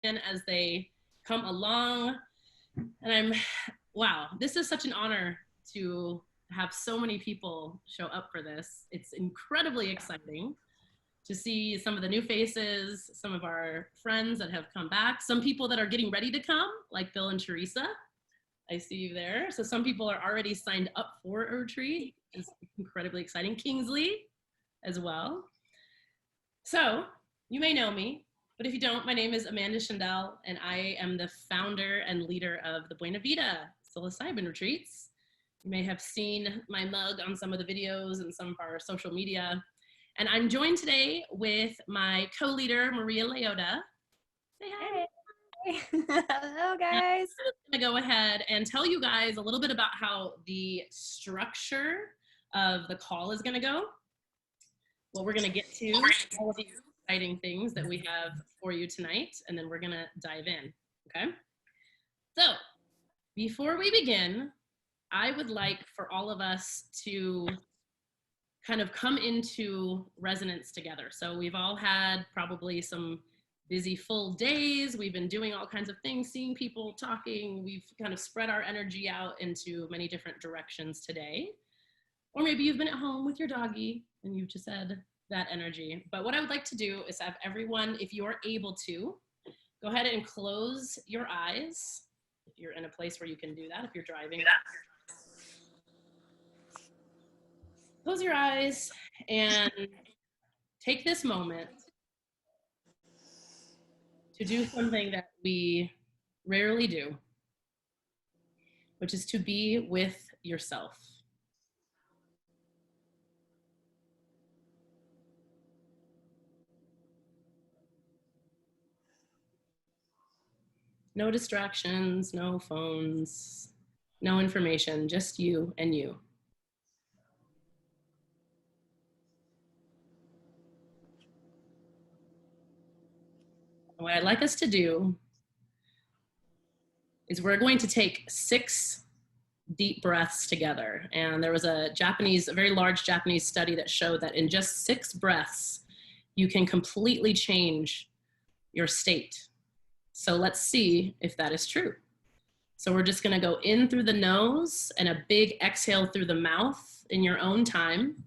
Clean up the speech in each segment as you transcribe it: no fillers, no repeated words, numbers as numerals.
in as they come along. And wow, this is such an honor to have so many people show up for this. It's incredibly exciting to see some of the new faces, some of our friends that have come back, some people that are getting ready to come, like Bill and Teresa. I see you there. So some people are already signed up for a retreat. It's incredibly exciting. Kingsley as well. So you may know me, but if you don't, my name is Amanda Shandell, and I am the founder and leader of the Buena Vida Psilocybin retreats. You may have seen my mug on some of the videos and some of our social media. And I'm joined today with my co-leader, Maria Leota. Say hi. Hey. Hello, guys. I'm gonna go ahead and tell you guys a little bit about how the structure of the call is gonna go, what we're gonna get to, all of the exciting things that we have for you tonight, and then we're gonna dive in, okay? So, before we begin, I would like for all of us to kind of come into resonance together. So we've all had probably some busy full days. We've been doing all kinds of things, seeing people, talking. We've kind of spread our energy out into many different directions today. Or maybe you've been at home with your doggy and you've just had that energy. But what I would like to do is have everyone, if you're able to, go ahead and close your eyes. If you're in a place where you can do that, if you're driving. Close your eyes and take this moment to do something that we rarely do, which is to be with yourself. No distractions, no phones, no information, just you and you. What I'd like us to do is we're going to take 6 deep breaths together. And there was a very large Japanese study that showed that in just 6 breaths, you can completely change your state. So let's see if that is true. So we're just gonna go in through the nose and a big exhale through the mouth in your own time.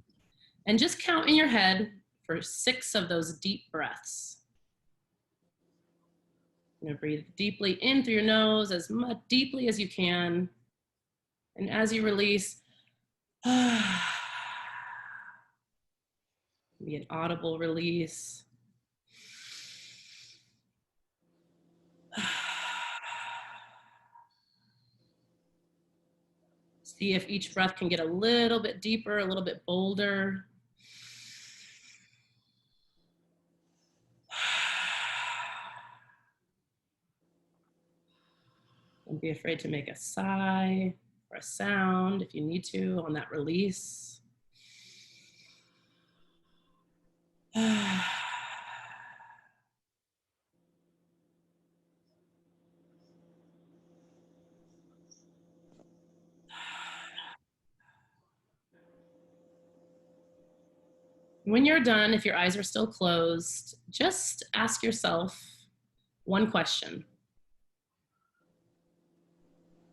And just count in your head for 6 of those deep breaths. You're gonna breathe deeply in through your nose, as much deeply as you can. And as you release, be an audible release. See if each breath can get a little bit deeper, a little bit bolder. Don't be afraid to make a sigh or a sound if you need to on that release. When you're done, if your eyes are still closed, just ask yourself one question.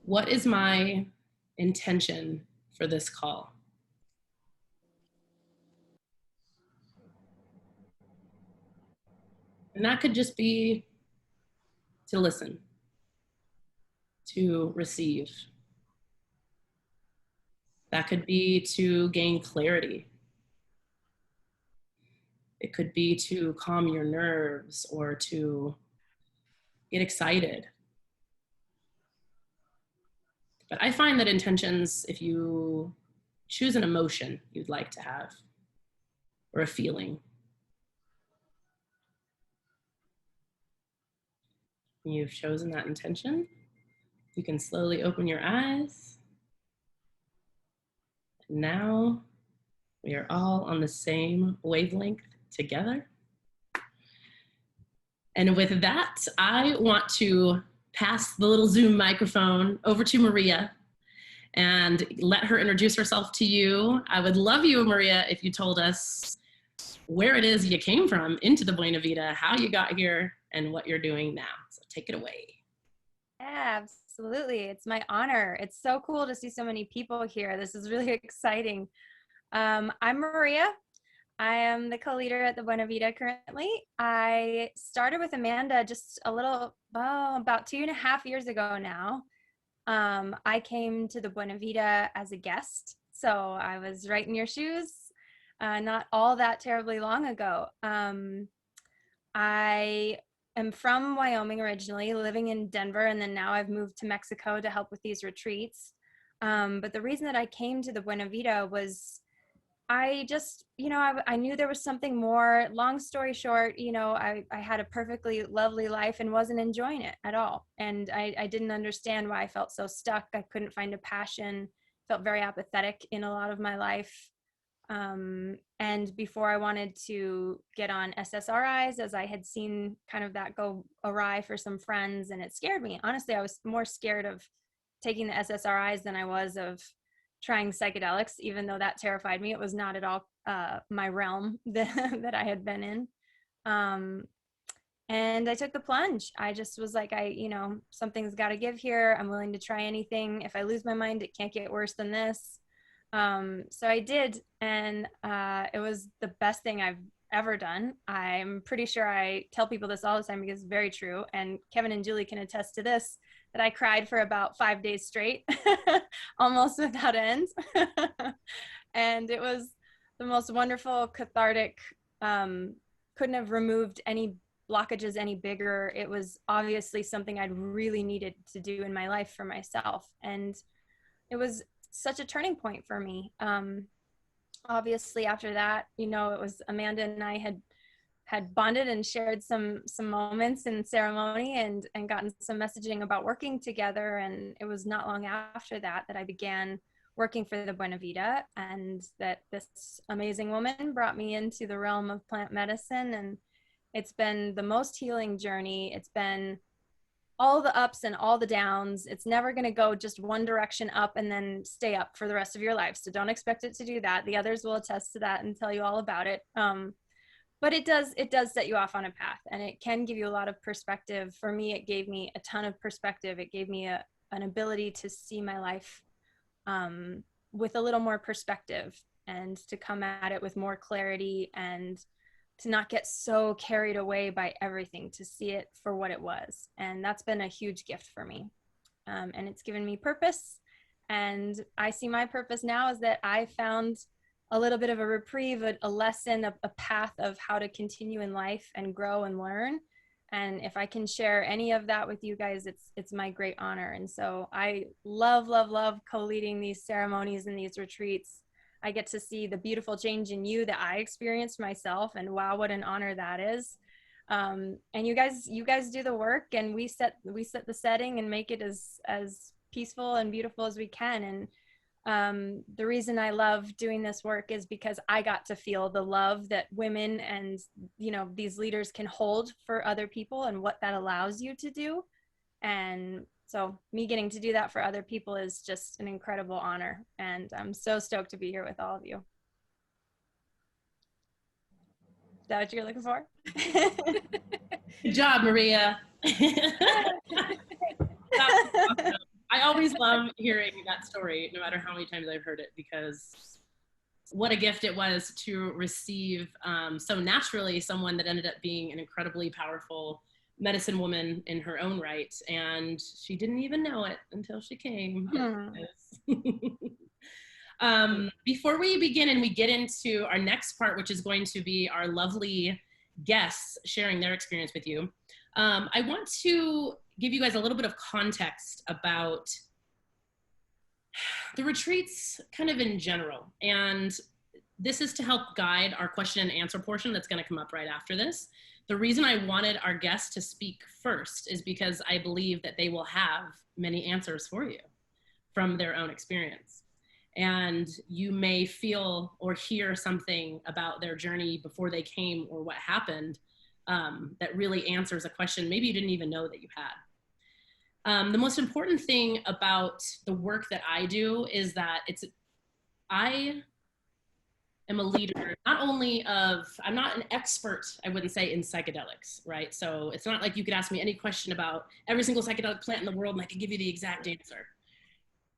What is my intention for this call? And that could just be to listen, to receive. That could be to gain clarity. It could be to calm your nerves or to get excited. But I find that intentions, if you choose an emotion you'd like to have or a feeling, you've chosen that intention, you can slowly open your eyes. Now we are all on the same wavelength together. And with that, I want to pass the little Zoom microphone over to Maria and let her introduce herself to you. I would love you, Maria, if you told us where it is you came from into the Buena Vida, how you got here, and what you're doing now. So take it away. Yeah, absolutely. It's my honor. It's so cool to see so many people here. This is really exciting. I'm Maria. I am the co-leader at the Buena Vida currently. I started with Amanda just a little, about 2.5 years ago now. I came to the Buena Vida as a guest, so I was right in your shoes, not all that terribly long ago. I am from Wyoming originally, living in Denver, and then now I've moved to Mexico to help with these retreats. But the reason that I came to the Buena Vida was I just, I knew there was something more. Long story short, I had a perfectly lovely life and wasn't enjoying it at all. And I didn't understand why I felt so stuck. I couldn't find a passion, felt very apathetic in a lot of my life. And before I wanted to get on SSRIs, as I had seen kind of that go awry for some friends, and it scared me. Honestly, I was more scared of taking the SSRIs than I was of trying psychedelics, even though that terrified me. It was not at all my realm that I had been in. And I took the plunge. I just was like, something's got to give here. I'm willing to try anything. If I lose my mind, it can't get worse than this. So I did, and it was the best thing I've ever done. I'm pretty sure I tell people this all the time because it's very true. And Kevin and Julie can attest to this, that I cried for about 5 days straight, almost without end. And it was the most wonderful, cathartic, couldn't have removed any blockages any bigger. It was obviously something I'd really needed to do in my life for myself. And it was such a turning point for me. Obviously after that, it was Amanda and I had bonded and shared some moments in ceremony and gotten some messaging about working together. And it was not long after that I began working for the Buena Vida, and that this amazing woman brought me into the realm of plant medicine. And it's been the most healing journey. It's been all the ups and all the downs. It's never going to go just one direction up and then stay up for the rest of your life. So don't expect it to do that. The others will attest to that and tell you all about it. But it does set you off on a path, and it can give you a lot of perspective. For me, it gave me a ton of perspective. It gave me an ability to see my life with a little more perspective, and to come at it with more clarity, and to not get so carried away by everything, to see it for what it was. And that's been a huge gift for me. And it's given me purpose. And I see my purpose now is that I found a little bit of a reprieve, a lesson, a path of how to continue in life and grow and learn. And if I can share any of that with you guys, it's my great honor. And so I love co-leading these ceremonies and these retreats. I get to see the beautiful change in you that I experienced myself, and wow, what an honor that is. And you guys do the work, and we set the setting and make it as peaceful and beautiful as we can. And the reason I love doing this work is because I got to feel the love that women and these leaders can hold for other people, and what that allows you to do. And so me getting to do that for other people is just an incredible honor. And I'm so stoked to be here with all of you. Is that what you're looking for? Good job, Maria. Awesome. I always love hearing that story, no matter how many times I've heard it, because what a gift it was to receive so naturally someone that ended up being an incredibly powerful medicine woman in her own right, and she didn't even know it until she came. Before we begin and we get into our next part, which is going to be our lovely guests sharing their experience with you, I want to give you guys a little bit of context about the retreats kind of in general. And this is to help guide our question and answer portion that's going to come up right after this. The reason I wanted our guests to speak first is because I believe that they will have many answers for you from their own experience. And you may feel or hear something about their journey before they came, or what happened, that really answers a question maybe you didn't even know that you had. The most important thing about the work that I do is that I am a leader, not only of, I'm not an expert, I wouldn't say, in psychedelics, right? So it's not like you could ask me any question about every single psychedelic plant in the world and I could give you the exact answer.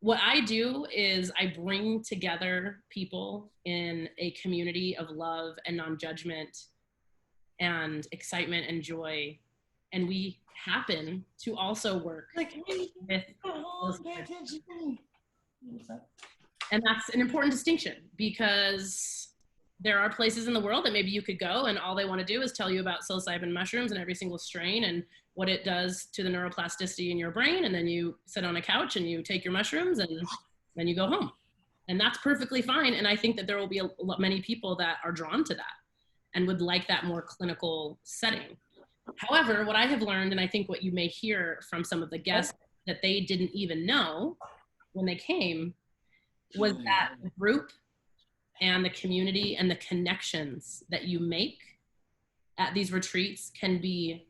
What I do is I bring together people in a community of love and non-judgment and excitement and joy. And we happen to also work with, and that's an important distinction, because there are places in the world that maybe you could go and all they want to do is tell you about psilocybin mushrooms and every single strain and what it does to the neuroplasticity in your brain. And then you sit on a couch and you take your mushrooms and then you go home. And that's perfectly fine. And I think that there will be many people that are drawn to that and would like that more clinical setting. However, what I have learned, and I think what you may hear from some of the guests that they didn't even know when they came, was that the group and the community and the connections that you make at these retreats can be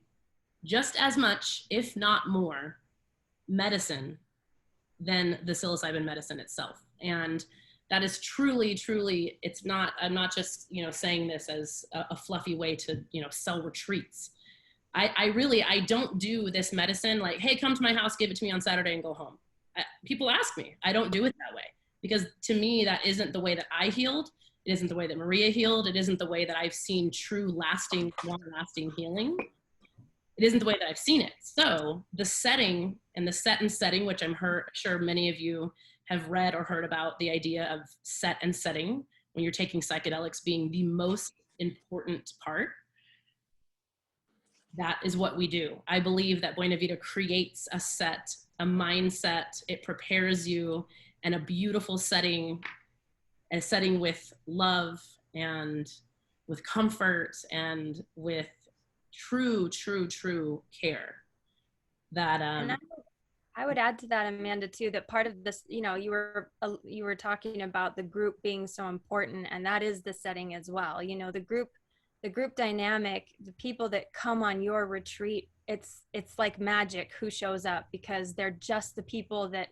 just as much, if not more, medicine than the psilocybin medicine itself. And that is truly, truly, it's not, I'm not just, you know, saying this as a fluffy way to, you know, sell retreats. I don't do this medicine like, hey, come to my house, give it to me on Saturday and go home. People ask me, I don't do it that way, because to me, that isn't the way that I healed. It isn't the way that Maria healed. It isn't the way that I've seen true, lasting, long-lasting healing. It isn't the way that I've seen it. So the setting and the set and setting, which I'm sure many of you have read or heard about, the idea of set and setting when you're taking psychedelics being the most important part. That is what we do. I believe that Buena Vida creates a set, a mindset. It prepares you in a beautiful setting, a setting with love and with comfort and with true, true, true care. That And I would add to that, Amanda, too, that part of this, you know, you were talking about the group being so important, and that is the setting as well. You know, the group dynamic, the people that come on your retreat, it's like magic who shows up, because they're just the people that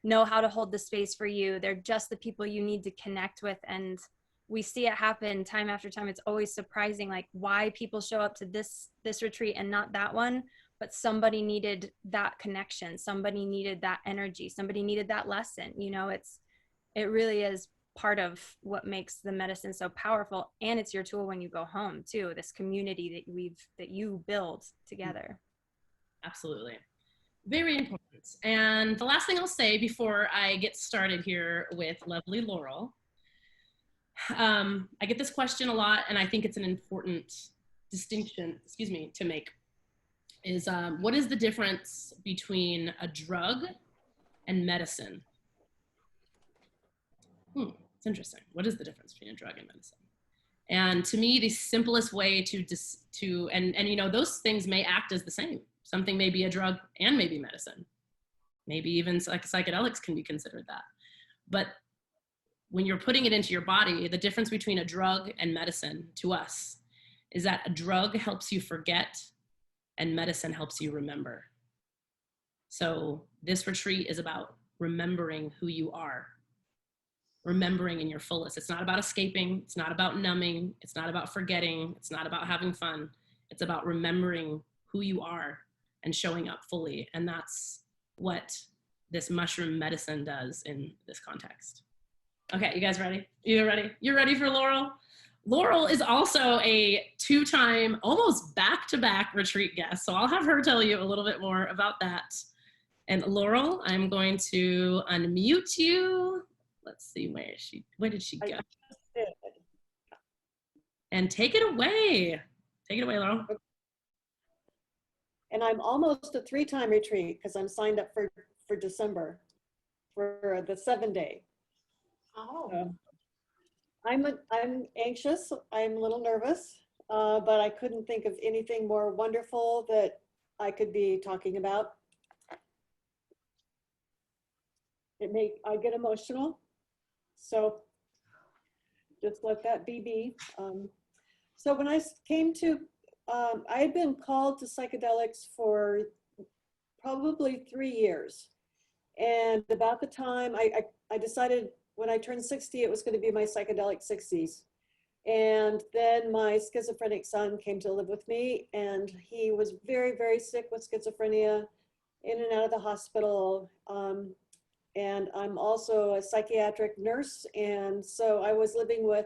know how to hold the space for you. They're just the people you need to connect with. And we see it happen time after time. It's always surprising, like, why people show up to this retreat and not that one. But somebody needed that connection. Somebody needed that energy. Somebody needed that lesson. You know, it really is part of what makes the medicine so powerful. And it's your tool when you go home too, this community that you build together. Absolutely. Very important. And the last thing I'll say before I get started here with lovely Laurel, I get this question a lot, and I think it's an important distinction, to make, is what is the difference between a drug and medicine? It's interesting. What is the difference between a drug and medicine? And to me, the simplest way to and you know, those things may act as the same. Something may be a drug and maybe medicine. Maybe even like psychedelics can be considered that. But when you're putting it into your body, the difference between a drug and medicine to us is that a drug helps you forget and medicine helps you remember. So this retreat is about remembering who you are, remembering in your fullest. It's not about escaping. It's not about numbing. It's not about forgetting. It's not about having fun. It's about remembering who you are and showing up fully. And that's what this mushroom medicine does in this context. Okay, you guys ready? You ready? You're ready for Laurel? Laurel is also a 2-time, almost back-to-back retreat guest. So I'll have her tell you a little bit more about that. And Laurel, I'm going to unmute you. Let's see, where did she go? And take it away. Take it away, Laurel. And I'm almost a 3-time retreat because I'm signed up for December for the 7-day. Oh. I'm anxious. I'm a little nervous, but I couldn't think of anything more wonderful that I could be talking about. I get emotional, so just let that be. So when I came to, I had been called to psychedelics for probably 3 years, and about the time I decided when I turned 60, it was going to be my psychedelic 60s. And then my schizophrenic son came to live with me, and he was very, very sick with schizophrenia, in and out of the hospital. And I'm also a psychiatric nurse. And so I was living with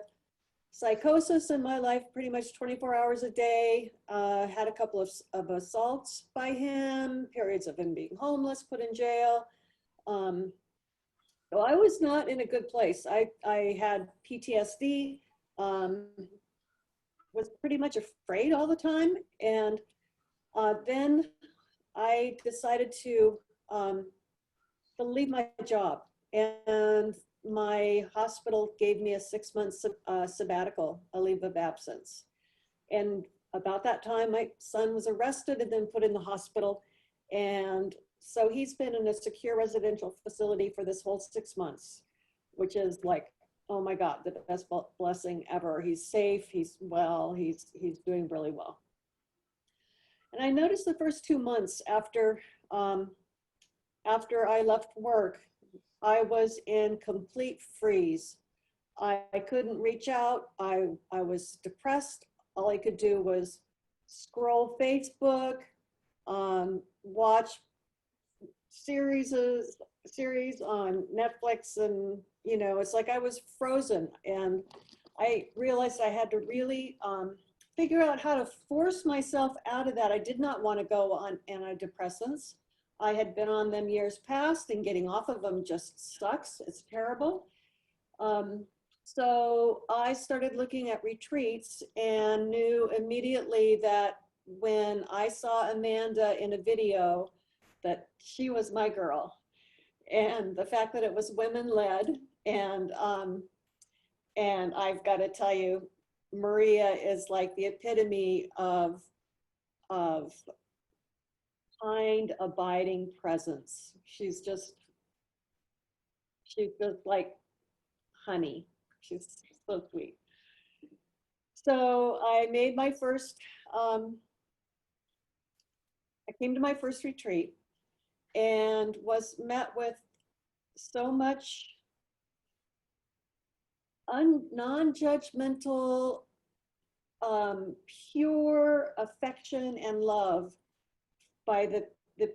psychosis in my life pretty much 24 hours a day. Had a couple of assaults by him, periods of him being homeless, put in jail. So I was not in a good place. I had PTSD, was pretty much afraid all the time. And then I decided to leave my job. And my hospital gave me a 6-month sabbatical, a leave of absence. And about that time, my son was arrested and then put in the hospital. And so he's been in a secure residential facility for this whole 6 months, which is like, oh my God, the best blessing ever. He's safe, he's well, he's doing really well. And I noticed the first 2 months after I left work, I was in complete freeze. I couldn't reach out. I was depressed. All I could do was scroll Facebook, watch series on Netflix, and it's like I was frozen. And I realized I had to really figure out how to force myself out of that. I did not want to go on antidepressants. I had been on them years past, and getting off of them just sucks. It's terrible. So I started looking at retreats and knew immediately that when I saw Amanda in a video, that she was my girl. And the fact that it was women-led, and I've got to tell you, Maria is like the epitome of kind, abiding presence. She's just like honey. She's so sweet. So I made my first, I came to my first retreat and was met with so much non-judgmental, pure affection and love by the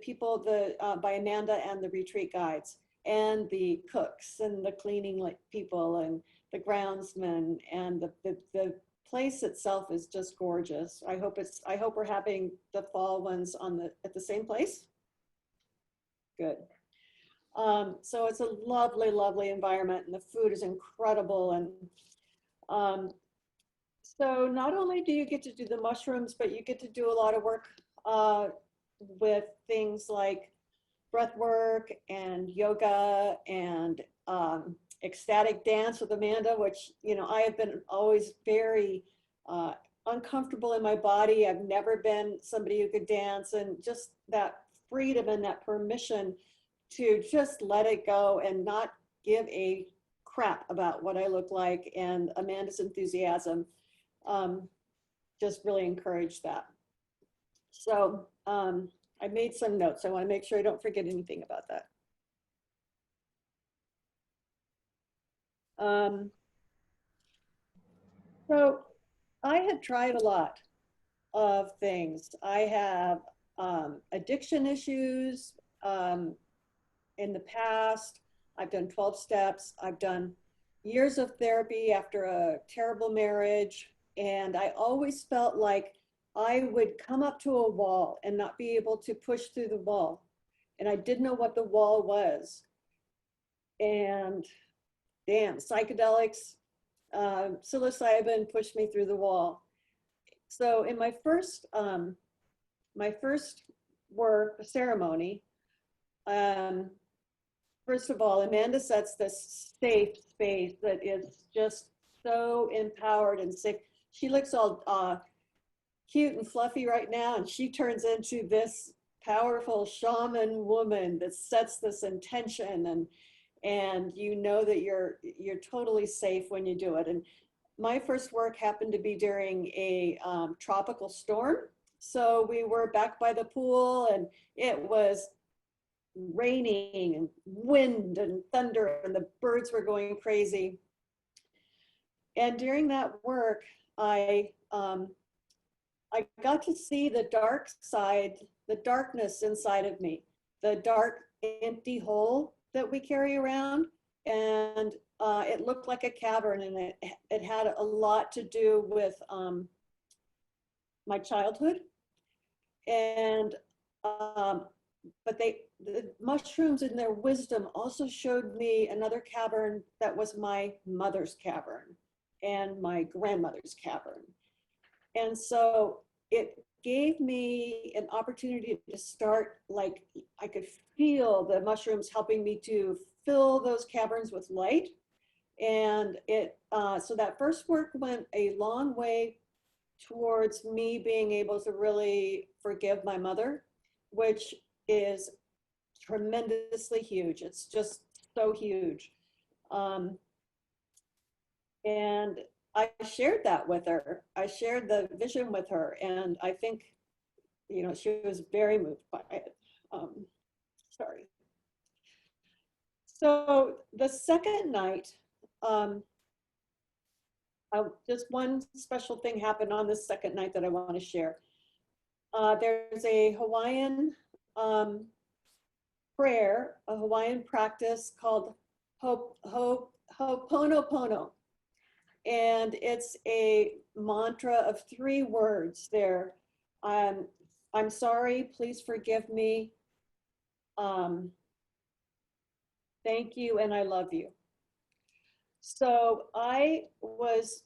people, by Amanda and the retreat guides, and the cooks and the cleaning people and the groundsmen, and the place itself is just gorgeous. I hope we're having the fall ones at the same place. Good. So it's a lovely, lovely environment, and the food is incredible. And so not only do you get to do the mushrooms, but you get to do a lot of work with things like breath work and yoga and ecstatic dance with Amanda, which, I have been always very uncomfortable in my body. I've never been somebody who could dance, and just that freedom and that permission to just let it go and not give a crap about what I look like, and Amanda's enthusiasm just really encouraged that. So I made some notes. I want to make sure I don't forget anything about that. So I had tried a lot of things. I have addiction issues in the past. I've done 12 steps. I've done years of therapy after a terrible marriage. And I always felt like I would come up to a wall and not be able to push through the wall. And I didn't know what the wall was. And damn, psychedelics, psilocybin pushed me through the wall. So in my first work ceremony, first of all, Amanda sets this safe space that is just so empowered and safe. She looks all cute and fluffy right now, and she turns into this powerful shaman woman that sets this intention, and you know that you're totally safe when you do it. And my first work happened to be during a tropical storm. So we were back by the pool, and it was raining and wind and thunder, and the birds were going crazy. And during that work, I got to see the dark side, the darkness inside of me, the dark, empty hole that we carry around. And it looked like a cavern, and it had a lot to do with my childhood. And but the mushrooms in their wisdom also showed me another cavern that was my mother's cavern and my grandmother's cavern. And so it gave me an opportunity to start, like, I could feel the mushrooms helping me to fill those caverns with light. And so that first work went a long way towards me being able to really forgive my mother, which is tremendously huge. It's just so huge. And I shared that with her. I shared the vision with her, and I think, she was very moved by it. Sorry. So the second night, just one special thing happened on this second night that I want to share. There's a Hawaiian prayer, a Hawaiian practice called Ho'oponopono. And it's a mantra of 3 words there. I'm sorry, please forgive me. Thank you, and I love you. So I was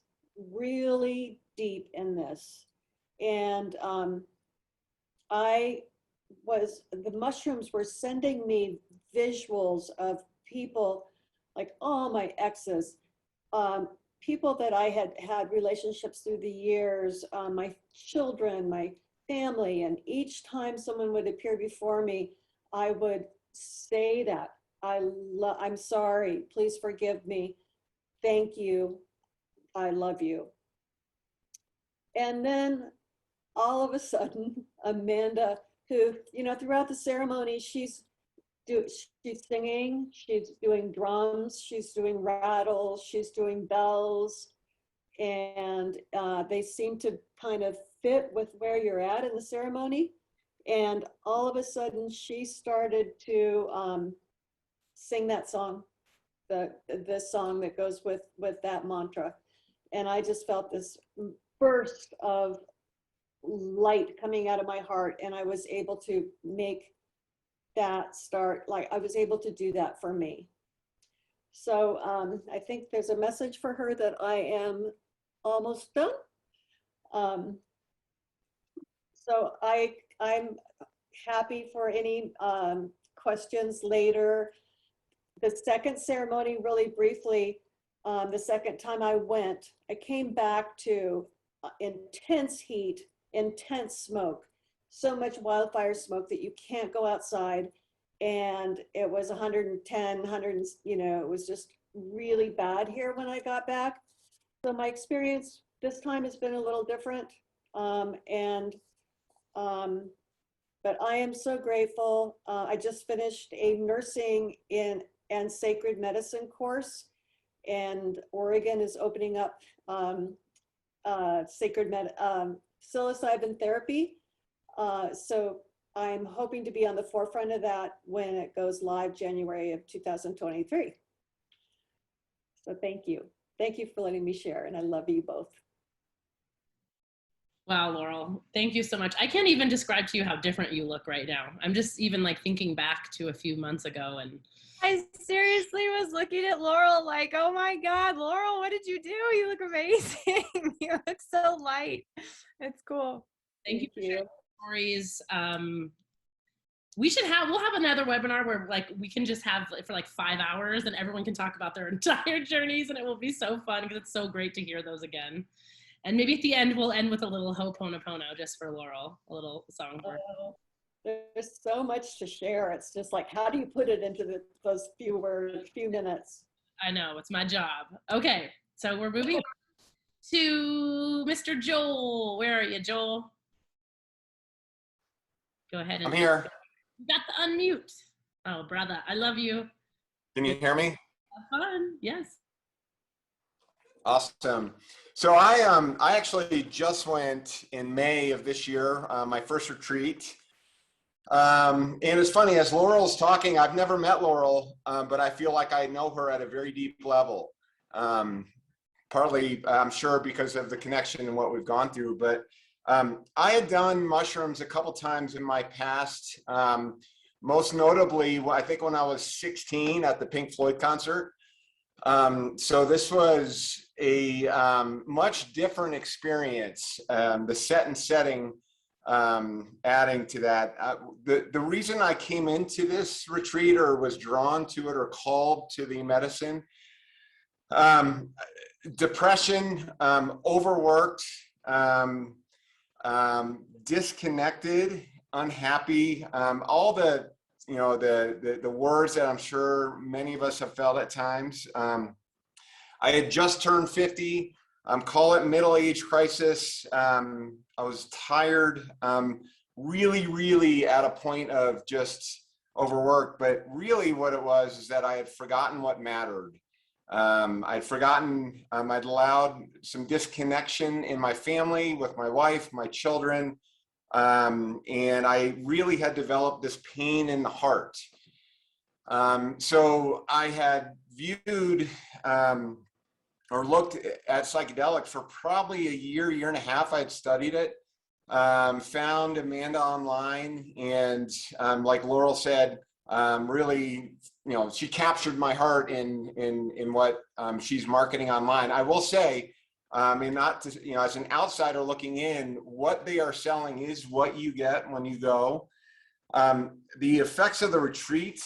really deep in this. And the mushrooms were sending me visuals of people, like all my exes, people that I had had relationships through the years, my children, my family, and each time someone would appear before me, I would say that, I'm sorry, please forgive me, thank you, I love you. And then all of a sudden, Amanda, who, throughout the ceremony, she's singing, she's doing drums, she's doing rattles, she's doing bells, and they seem to kind of fit with where you're at in the ceremony. And all of a sudden, she started to sing that song, the song that goes with that mantra. And I just felt this burst of light coming out of my heart, and I was able to make that start, like I was able to do that for me. So I think there's a message for her that I am almost done. So I'm happy for any questions later. The second ceremony, really briefly, the second time I went, I came back to intense heat, intense smoke, so much wildfire smoke that you can't go outside. And it was 110, 100, it was just really bad here when I got back. So my experience this time has been a little different. But I am so grateful. I just finished a nursing and sacred medicine course, and Oregon is opening up psilocybin therapy. So I'm hoping to be on the forefront of that when it goes live January of 2023. So thank you. Thank you for letting me share, and I love you both. Wow, Laurel, thank you so much. I can't even describe to you how different you look right now. I'm just even like thinking back to a few months ago, and I seriously was looking at Laurel like, oh my God, Laurel, what did you do? You look amazing. You look so light. It's cool. Thank you for sharing stories. We'll have another webinar where like we can just have for like 5 hours and everyone can talk about their entire journeys, and it will be so fun because it's so great to hear those again. And maybe at the end, we'll end with a little Ho'oponopono just for Laurel, a little song for her. There's so much to share. It's just like, how do you put it into those few words, few minutes? I know, it's my job. Okay, so we're moving on to Mr. Joel. Where are you, Joel? Go ahead. I'm here. You got the unmute. Oh, brother, I love you. Can you hear me? Have fun, yes. Awesome. So I actually just went in May of this year, my first retreat. And it's funny, as Laurel's talking, I've never met Laurel, but I feel like I know her at a very deep level. Partly, I'm sure, because of the connection and what we've gone through. But I had done mushrooms a couple times in my past. Most notably, I think when I was 16 at the Pink Floyd concert. So this was a much different experience. The set and setting, adding to that. The reason I came into this retreat, or was drawn to it, or called to the medicine, depression, overworked, disconnected, unhappy, all the, you know, the words that I'm sure many of us have felt at times. I had just turned 50. Call it middle-age crisis. I was tired, really at a point of just overwork. But really what it was is that I had forgotten what mattered. I'd forgotten, I'd allowed some disconnection in my family, with my wife, my children. And I really had developed this pain in the heart. So I had viewed or looked at psychedelics for probably a year and a half. I'd studied it, found Amanda online, and like Laurel said, really, you know, she captured my heart in what she's marketing online. I will say, and not to, you know, as an outsider looking in, what they are selling is what you get when you go. The effects of the retreat,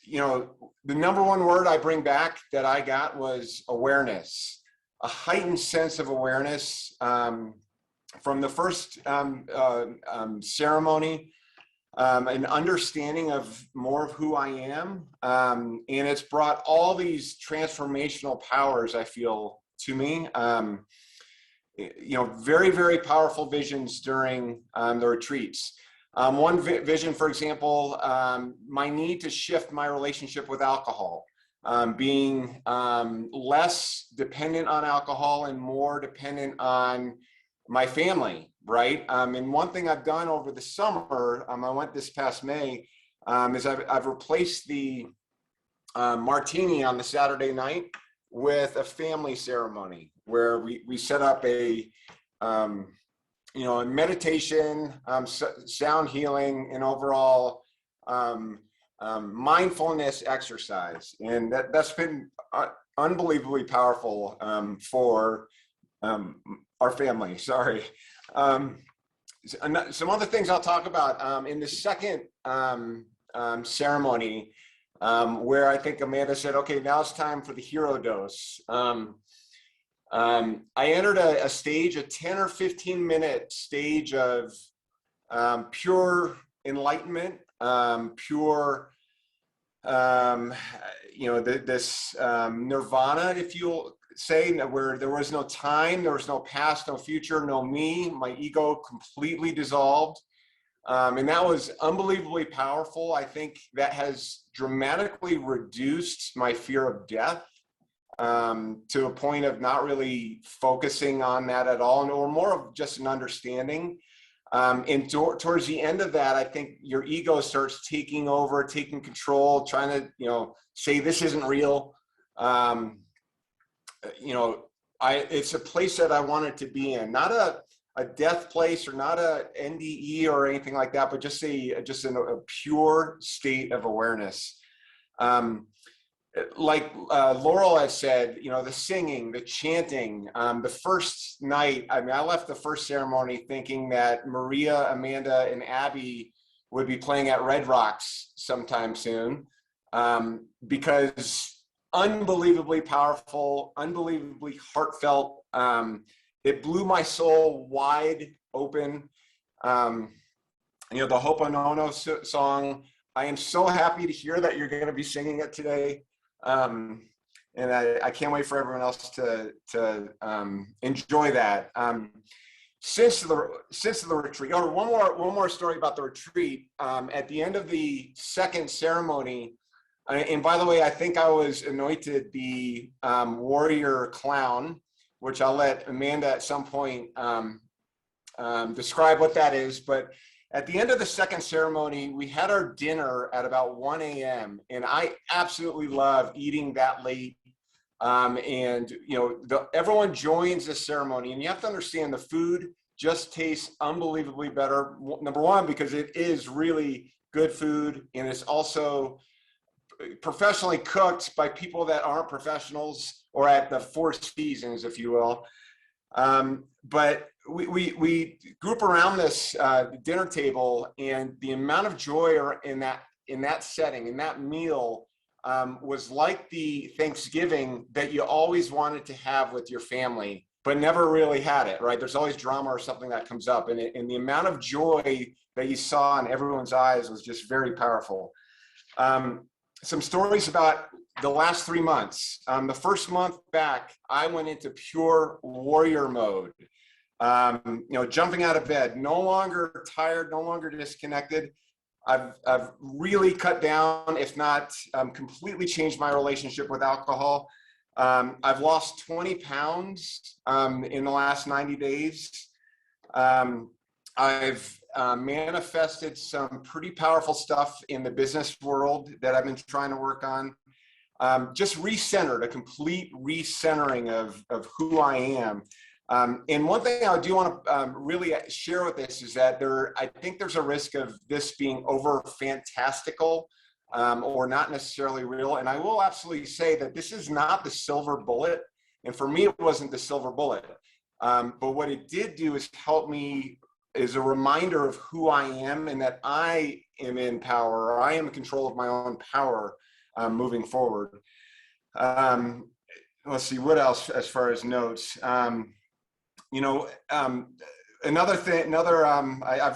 you know, the number one word I bring back that I got was awareness, a heightened sense of awareness from the first ceremony, an understanding of more of who I am. And it's brought all these transformational powers, I feel, to me. You know, very powerful visions during the retreats. One vision, for example, my need to shift my relationship with alcohol, being less dependent on alcohol and more dependent on my family, right? And one thing I've done over the summer, I went this past May, is I've replaced the martini on the Saturday night with a family ceremony where we set up a, you know, a meditation, sound healing, and overall mindfulness exercise. And that's been unbelievably powerful for our family, sorry. Some other things I'll talk about in the second ceremony, where I think Amanda said, okay, now it's time for the hero dose. I entered a stage, a 10 or 15 minute stage of pure enlightenment, pure, you know, this nirvana, if you'll say, where there was no time, there was no past, no future, no me. My ego completely dissolved. And that was unbelievably powerful. I think that has dramatically reduced my fear of death, to a point of not really focusing on that at all, or more of just an understanding. And towards the end of that, I think your ego starts taking over, taking control, trying to, you know, say this isn't real. You know, it's a place that I wanted to be in, not a death place or not a NDE or anything like that, but just a pure state of awareness. Like Laurel has said, you know, the singing, the chanting, the first night, I mean, I left the first ceremony thinking that Maria, Amanda, and Abby would be playing at Red Rocks sometime soon, because unbelievably powerful, unbelievably heartfelt. It blew my soul wide open. You know, the Ho'oponopono song, I am so happy to hear that you're going to be singing it today. And I can't wait for everyone else to enjoy that. Since the retreat, or one more story about the retreat. At the end of the second ceremony, And by the way, I think I was anointed the warrior clown, which I'll let Amanda at some point describe what that is. But at the end of the second ceremony, we had our dinner at about 1 a.m. and I absolutely love eating that late. And you know, everyone joins this ceremony, and you have to understand the food just tastes unbelievably better. Number one, because it is really good food, and it's also professionally cooked by people that aren't professionals, or at the Four Seasons, if you will. But we group around this dinner table, and the amount of joy in that setting, in that meal, was like the Thanksgiving that you always wanted to have with your family, but never really had it, right? There's always drama or something that comes up, and the amount of joy that you saw in everyone's eyes was just very powerful. Some stories about the last 3 months. The first month back, I went into pure warrior mode. You know, jumping out of bed, no longer tired, no longer disconnected. I've really cut down, if not completely changed my relationship with alcohol. I've lost 20 pounds in the last 90 days. I've manifested some pretty powerful stuff in the business world that I've been trying to work on. Just recentered, a complete recentering of who I am. And one thing I do want to really share with this is that I think there's a risk of this being over fantastical or not necessarily real. And I will absolutely say that this is not the silver bullet. And for me, it wasn't the silver bullet. But what it did do is help me, is a reminder of who I am, and that I am in power, or I am in control of my own power moving forward. Let's see, what else as far as notes? You know, I've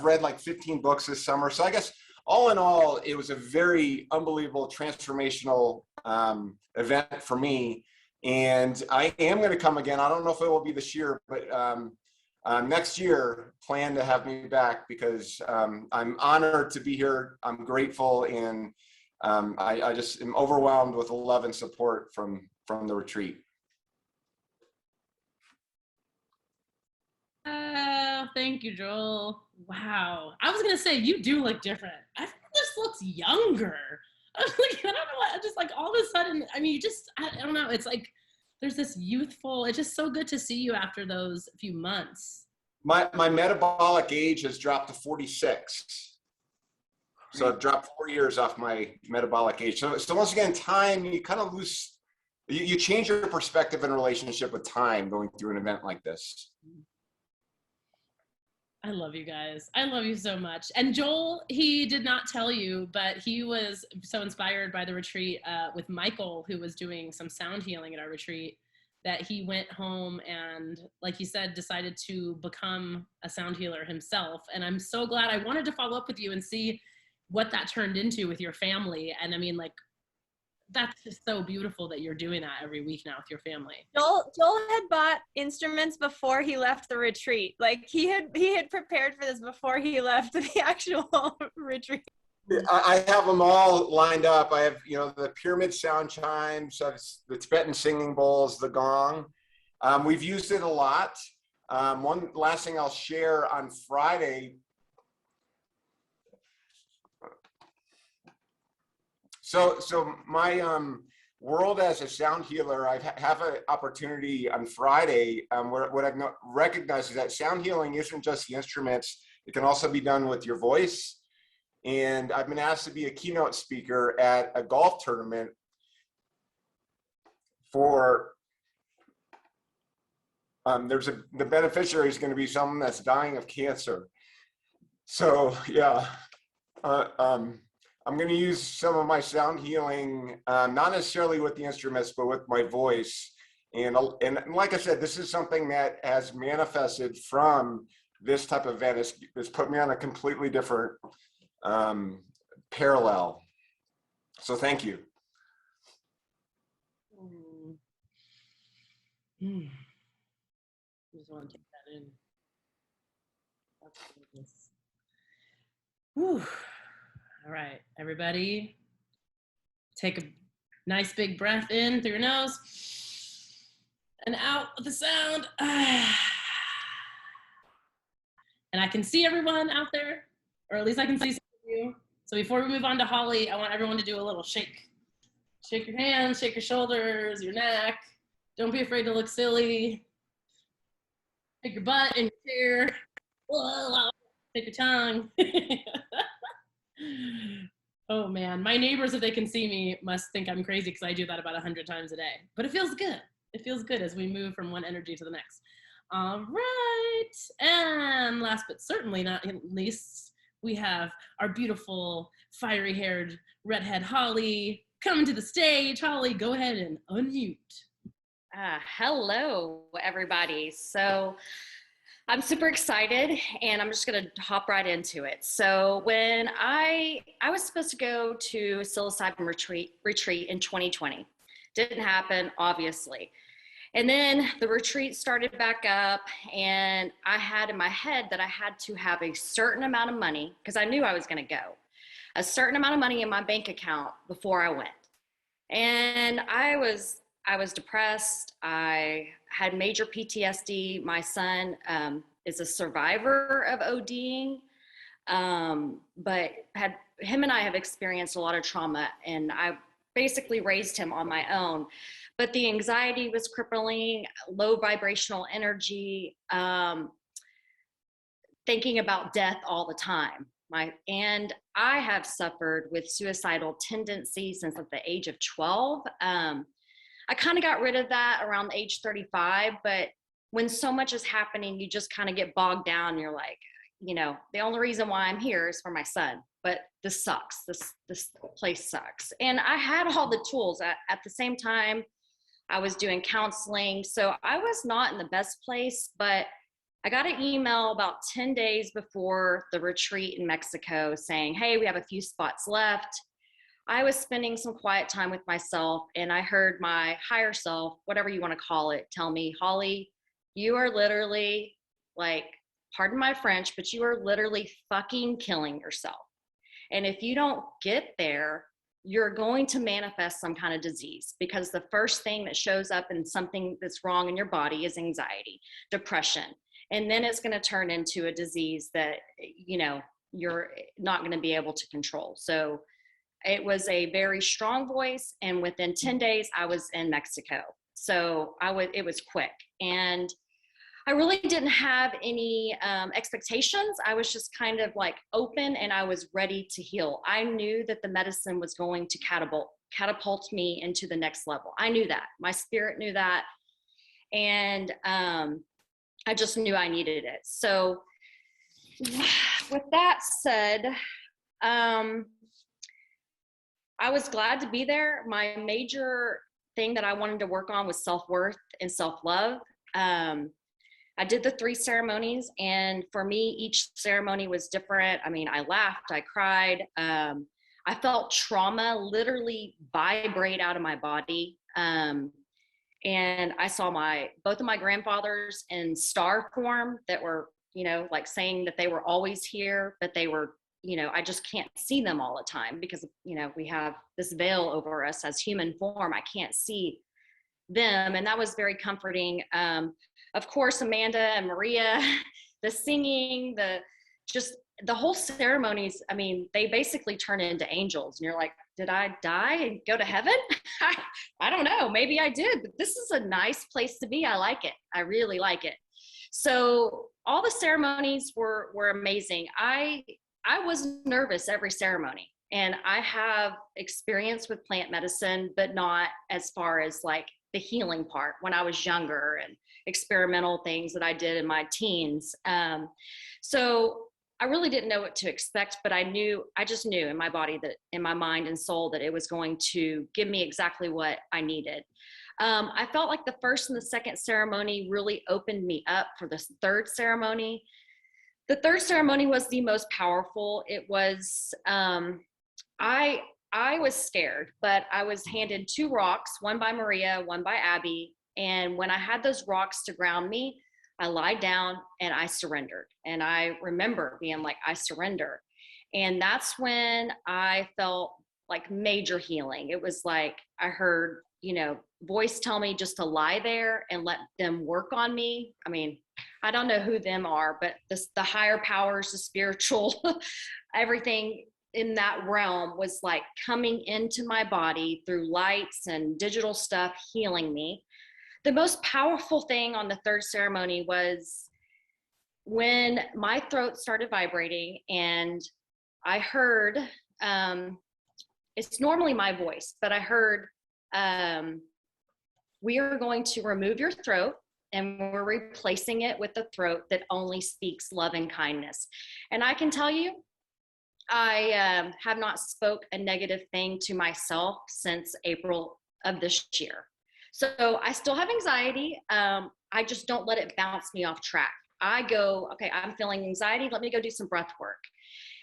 read like 15 books this summer. So I guess all in all, it was a very unbelievable transformational event for me. And I am going to come again. I don't know if it will be this year, but next year, plan to have me back, because I'm honored to be here. I'm grateful, and I just am overwhelmed with the love and support from the retreat. Thank you, Joel. Wow. I was gonna say, you do look different. I think this looks younger. I was like, I don't know what, just like all of a sudden, I mean, I don't know. It's like, there's this youthful, it's just so good to see you after those few months. My metabolic age has dropped to 46. So I've dropped 4 years off my metabolic age. So once again, time, you kind of lose, you change your perspective in relationship with time going through an event like this. I love you guys. I love you so much. And Joel, he did not tell you, but he was so inspired by the retreat with Michael, who was doing some sound healing at our retreat, that he went home and, like he said, decided to become a sound healer himself. And I'm so glad. I wanted to follow up with you and see what that turned into with your family. And I mean, like, that's just so beautiful that you're doing that every week now with your family. Joel had bought instruments before he left the retreat. Like he had prepared for this before he left the actual retreat. I have them all lined up. I have, you know, the pyramid sound chimes, the Tibetan singing bowls, the gong. We've used it a lot. One last thing I'll share, on Friday. So my world as a sound healer, I have an opportunity on Friday where what I've recognized is that sound healing isn't just the instruments. It can also be done with your voice. And I've been asked to be a keynote speaker at a golf tournament for, the beneficiary is going to be someone that's dying of cancer. So yeah, I'm going to use some of my sound healing, not necessarily with the instruments, but with my voice. And like I said, this is something that has manifested from this type of event. It's put me on a completely different parallel. So thank you. I just want to take that in. That's goodness. Whew. All right, everybody, Take a nice big breath in through your nose and out with the sound. And I can see everyone out there, or at least I can see some of you. So before we move on to Holly, I want everyone to do a little shake. Shake your hands, shake your shoulders, your neck. Don't be afraid to look silly. Take your butt in your chair. Whoa, take your tongue. Oh man, my neighbors, if they can see me, must think I'm crazy because I do that about 100 times a day. But it feels good. It feels good as we move from one energy to the next. All right, and last but certainly not least, we have our beautiful fiery-haired redhead Holly coming to the stage. Holly, go ahead and unmute. Hello, everybody. So I'm super excited, and I'm just going to hop right into it. So when I was supposed to go to Psilocybin retreat in 2020, didn't happen, obviously. And then the retreat started back up, and I had in my head that I had to have a certain amount of money, because I knew I was going to go, a certain amount of money in my bank account before I went. And I was depressed. I had major PTSD. My son is a survivor of ODing, but him and I have experienced a lot of trauma, and I basically raised him on my own. But the anxiety was crippling, low vibrational energy, thinking about death all the time. And I have suffered with suicidal tendencies since at the age of 12. I kind of got rid of that around age 35, but when so much is happening, you just kind of get bogged down. You're like, the only reason why I'm here is for my son, but this sucks. This place sucks. And I had all the tools. At the same time, I was doing counseling. So I was not in the best place, but I got an email about 10 days before the retreat in Mexico saying, hey, we have a few spots left. I was spending some quiet time with myself, and I heard my higher self, whatever you want to call it, tell me, Holly, you are literally, like, pardon my French, but you are literally fucking killing yourself. And if you don't get there, you're going to manifest some kind of disease, because the first thing that shows up in something that's wrong in your body is anxiety, depression. And then it's going to turn into a disease that, you're not going to be able to control. So it was a very strong voice. And within 10 days, I was in Mexico. So it was quick. And I really didn't have any expectations. I was just kind of like open, and I was ready to heal. I knew that the medicine was going to catapult me into the next level. I knew that. My spirit knew that. And I just knew I needed it. So with that said, I was glad to be there. My major thing that I wanted to work on was self-worth and self-love. I did the 3 ceremonies, and for me, each ceremony was different. I mean, I laughed, I cried. I felt trauma literally vibrate out of my body. And I saw both of my grandfathers in star form that were, like saying that they were always here, but they were, I just can't see them all the time because, we have this veil over us as human form. I can't see them. And that was very comforting. Of course, Amanda and Maria, the singing, the whole ceremonies, I mean, they basically turn into angels. And you're like, did I die and go to heaven? I don't know. Maybe I did, but this is a nice place to be. I like it. I really like it. So all the ceremonies were amazing. I was nervous every ceremony. And I have experience with plant medicine, but not as far as like the healing part when I was younger and experimental things that I did in my teens. So I really didn't know what to expect, but I just knew in my body, that in my mind and soul, that it was going to give me exactly what I needed. I felt like the first and the second ceremony really opened me up for the third ceremony. The third ceremony was the most powerful. It was, I was scared, but I was handed 2 rocks, one by Maria, one by Abby. And when I had those rocks to ground me, I lied down and I surrendered. And I remember being like, I surrender. And that's when I felt like major healing. It was like I heard, you know, voice tell me just to lie there and let them work on me. I mean, I don't know who them are, but the higher powers, the spiritual, everything in that realm was like coming into my body through lights and digital stuff, healing me. The most powerful thing on the third ceremony was when my throat started vibrating and I heard, it's normally my voice, but I heard, we are going to remove your throat and we're replacing it with a throat that only speaks love and kindness. And I can tell you, I have not spoke a negative thing to myself since April of this year. So I still have anxiety. I just don't let it bounce me off track. I go, okay, I'm feeling anxiety. Let me go do some breath work.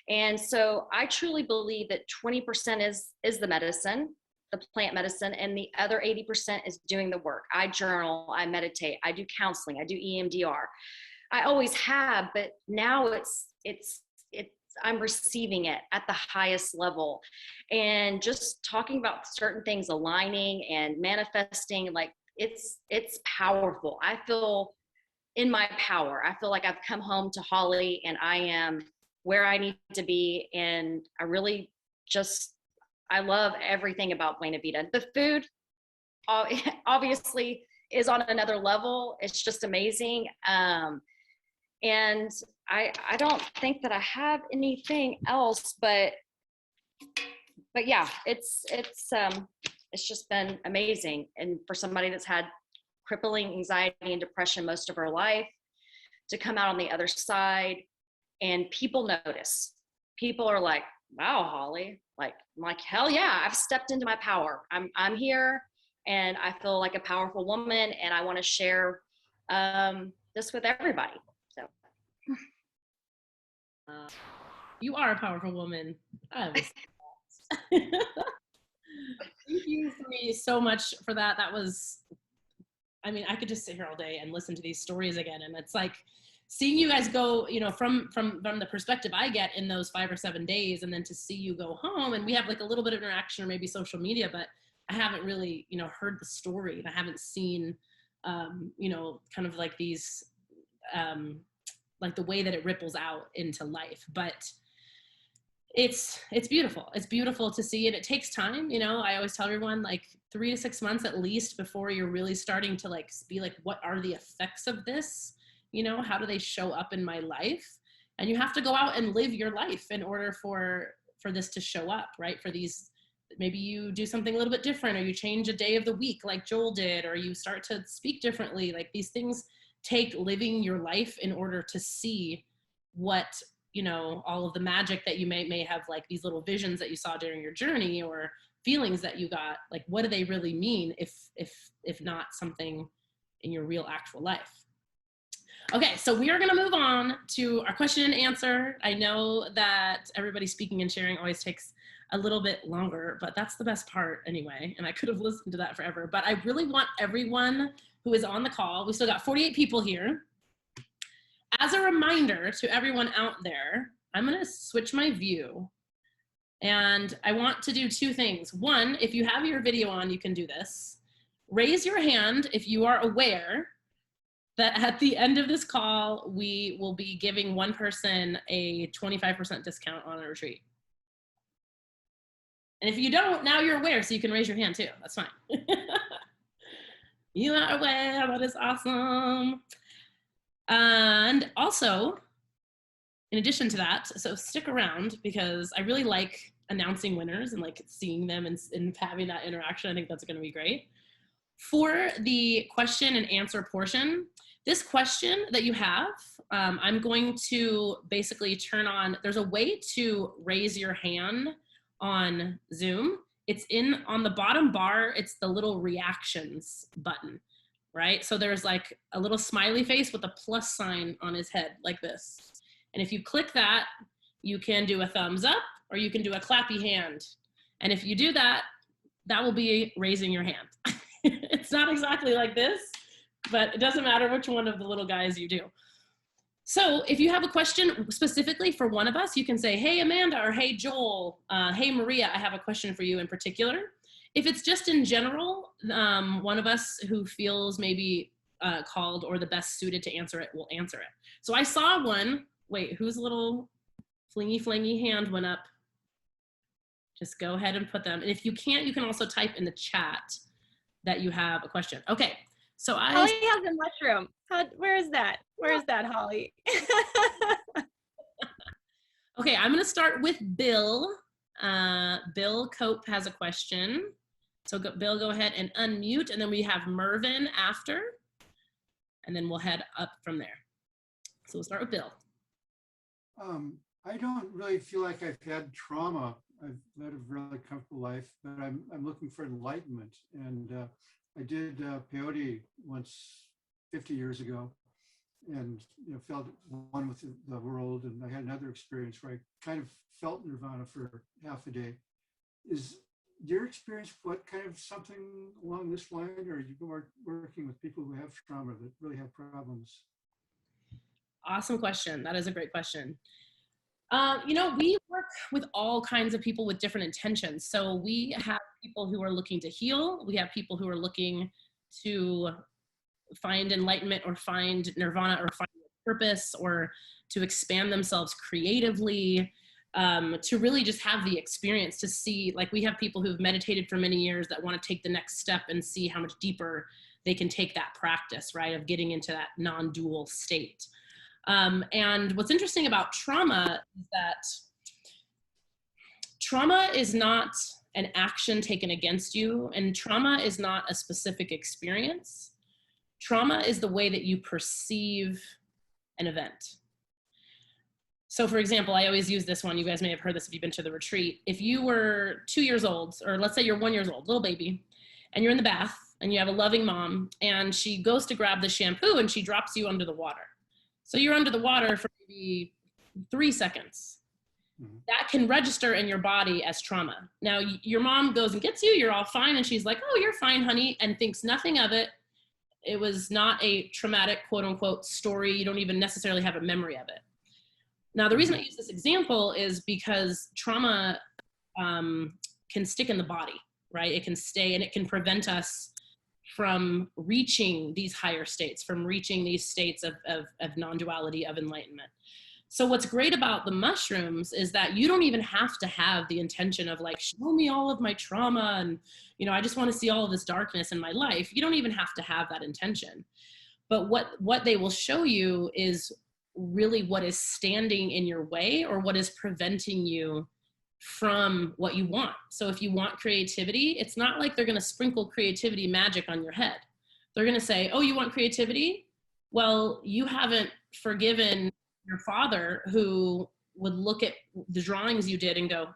And so I truly believe that 20% is the medicine, the plant medicine, and the other 80% is doing the work. I journal, I meditate, I do counseling, I do EMDR. I always have, but now it's I'm receiving it at the highest level. And just talking about certain things, aligning and manifesting, like it's powerful. I feel in my power. I feel like I've come home to Holly and I am where I need to be. And I really just, I love everything about Buena Vida. The food obviously is on another level. It's just amazing. And I don't think that I have anything else, but yeah, it's just been amazing. And for somebody that's had crippling anxiety and depression most of her life, to come out on the other side and people notice. People are like, wow, Holly, I'm like, hell yeah, I've stepped into my power. I'm here and I feel like a powerful woman and I want to share this with everybody. So. You are a powerful woman. I was thank you so much for that. That was, I mean, I could just sit here all day and listen to these stories again. And it's like seeing you guys go, you know, from the perspective I get in those 5 or 7 days, and then to see you go home and we have like a little bit of interaction or maybe social media, but I haven't really, you know, heard the story and I haven't seen, you know, kind of like these, like the way that it ripples out into life. But it's beautiful. It's beautiful to see, and it takes time. You know, I always tell everyone like 3 to 6 months at least before you're really starting to like be like, what are the effects of this? You know, how do they show up in my life? And you have to go out and live your life in order for this to show up, right? For these, maybe you do something a little bit different, or you change a day of the week like Joel did, or you start to speak differently. Like these things take living your life in order to see what, you know, all of the magic that you may have, like these little visions that you saw during your journey or feelings that you got, like what do they really mean if not something in your real actual life. Okay, so we are going to move on to our question and answer. I know that everybody speaking and sharing always takes a little bit longer, but that's the best part anyway, and I could have listened to that forever. But I really want everyone who is on the call, we still got 48 people here. As a reminder to everyone out there, I'm going to switch my view, and I want to do 2 things. One, if you have your video on, you can do this. Raise your hand if you are aware that at the end of this call, we will be giving one person a 25% discount on a retreat. And if you don't, now you're aware, so you can raise your hand too. That's fine. You are aware, that is awesome. And also, in addition to that, so stick around because I really like announcing winners and like seeing them and having that interaction. I think that's gonna be great. For the question and answer portion, this question that you have, I'm going to basically turn on, there's a way to raise your hand on Zoom. It's on the bottom bar, it's the little reactions button, right? So there's like a little smiley face with a plus sign on his head like this. And if you click that, you can do a thumbs up or you can do a clappy hand. And if you do that, that will be raising your hand. It's not exactly like this, but it doesn't matter which one of the little guys you do. So if you have a question specifically for one of us, you can say, hey, Amanda, or hey, Joel, hey, Maria, I have a question for you in particular. If it's just in general, one of us who feels maybe called or the best suited to answer it will answer it. So I saw one. Wait, whose little flingy hand went up? Just go ahead and put them. And if you can't, you can also type in the chat that you have a question. Okay, so Holly has a mushroom. Where is that? Where is that, Holly? Okay, I'm gonna start with Bill. Bill Cope has a question. So Bill, go ahead and unmute, and then we have Mervin after, and then we'll head up from there. So we'll start with Bill. I don't really feel like I've had trauma. I've led a really comfortable life, but I'm looking for enlightenment. And I did peyote once 50 years ago, and felt one with the world. And I had another experience where I kind of felt nirvana for half a day. Is your experience what kind of something along this line, or are you working with people who have trauma that really have problems? Awesome question. That is a great question. We work with all kinds of people with different intentions. So we have people who are looking to heal. We have people who are looking to find enlightenment or find nirvana or find purpose or to expand themselves creatively, to really just have the experience to see, like we have people who've meditated for many years that want to take the next step and see how much deeper they can take that practice, right, of getting into that non-dual state. And what's interesting about trauma is that trauma is not an action taken against you, and trauma is not a specific experience. Trauma is the way that you perceive an event. So for example, I always use this one. You guys may have heard this if you've been to the retreat. If you were 2 years old, or let's say you're 1 year old, little baby, and you're in the bath and you have a loving mom and she goes to grab the shampoo and she drops you under the water. So you're under the water for maybe 3 seconds. That can register in your body as trauma. Now your mom goes and gets you, you're all fine, and she's like, oh, you're fine, honey, and thinks nothing of it. It was not a traumatic, quote unquote, story. You don't even necessarily have a memory of it. Now, the reason I use this example is because trauma can stick in the body, right? It can stay, and it can prevent us from reaching these higher states, from reaching these states of non-duality, of enlightenment. So what's great about the mushrooms is that you don't even have to have the intention of like, show me all of my trauma and, I just want to see all of this darkness in my life. You don't even have to have that intention. But what they will show you is really what is standing in your way or what is preventing you from what you want. So if you want creativity, it's not like they're going to sprinkle creativity magic on your head. They're going to say, oh, you want creativity? Well, you haven't forgiven your father who would look at the drawings you did and go,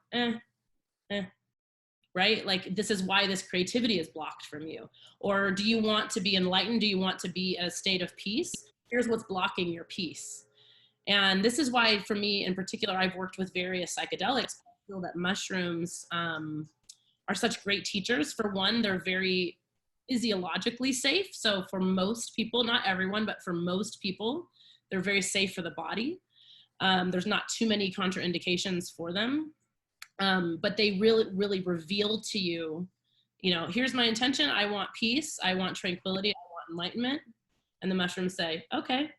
right? Like, this is why this creativity is blocked from you. Or do you want to be enlightened? Do you want to be in a state of peace? Here's what's blocking your peace. And this is why, for me in particular, I've worked with various psychedelics. I feel that mushrooms are such great teachers. For one, they're very physiologically safe. So for most people, not everyone, but for most people, they're very safe for the body. There's not too many contraindications for them. But they really reveal to you, here's my intention. I want peace. I want tranquility. I want enlightenment. And the mushrooms say, okay,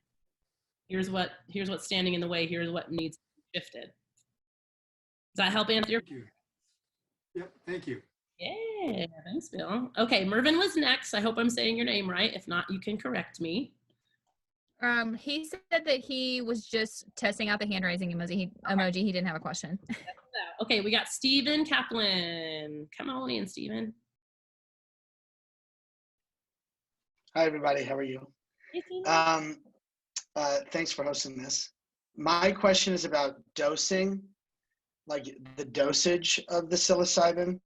here's what's standing in the way. Here's what needs to be shifted. Does that help answer your question? Yep, thank you. Yeah, thanks, Bill. Okay, Mervin was next. I hope I'm saying your name right. If not, you can correct me. He said that he was just testing out the hand raising emoji. He didn't have a question. Okay, we got Stephen Kaplan. Come on in, Stephen. Hi, everybody. How are you? Hey, Thanks for hosting this. My question is about dosing, like the dosage of the psilocybin.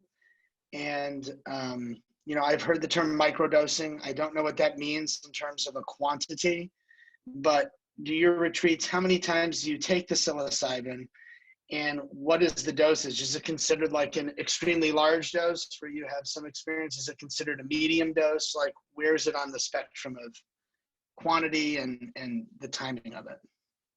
And, I've heard the term microdosing. I don't know what that means in terms of a quantity, but do your retreats, how many times do you take the psilocybin? And what is the dosage? Is it considered like an extremely large dose where you have some experience? Is it considered a medium dose? Like, where is it on the spectrum of quantity and the timing of it?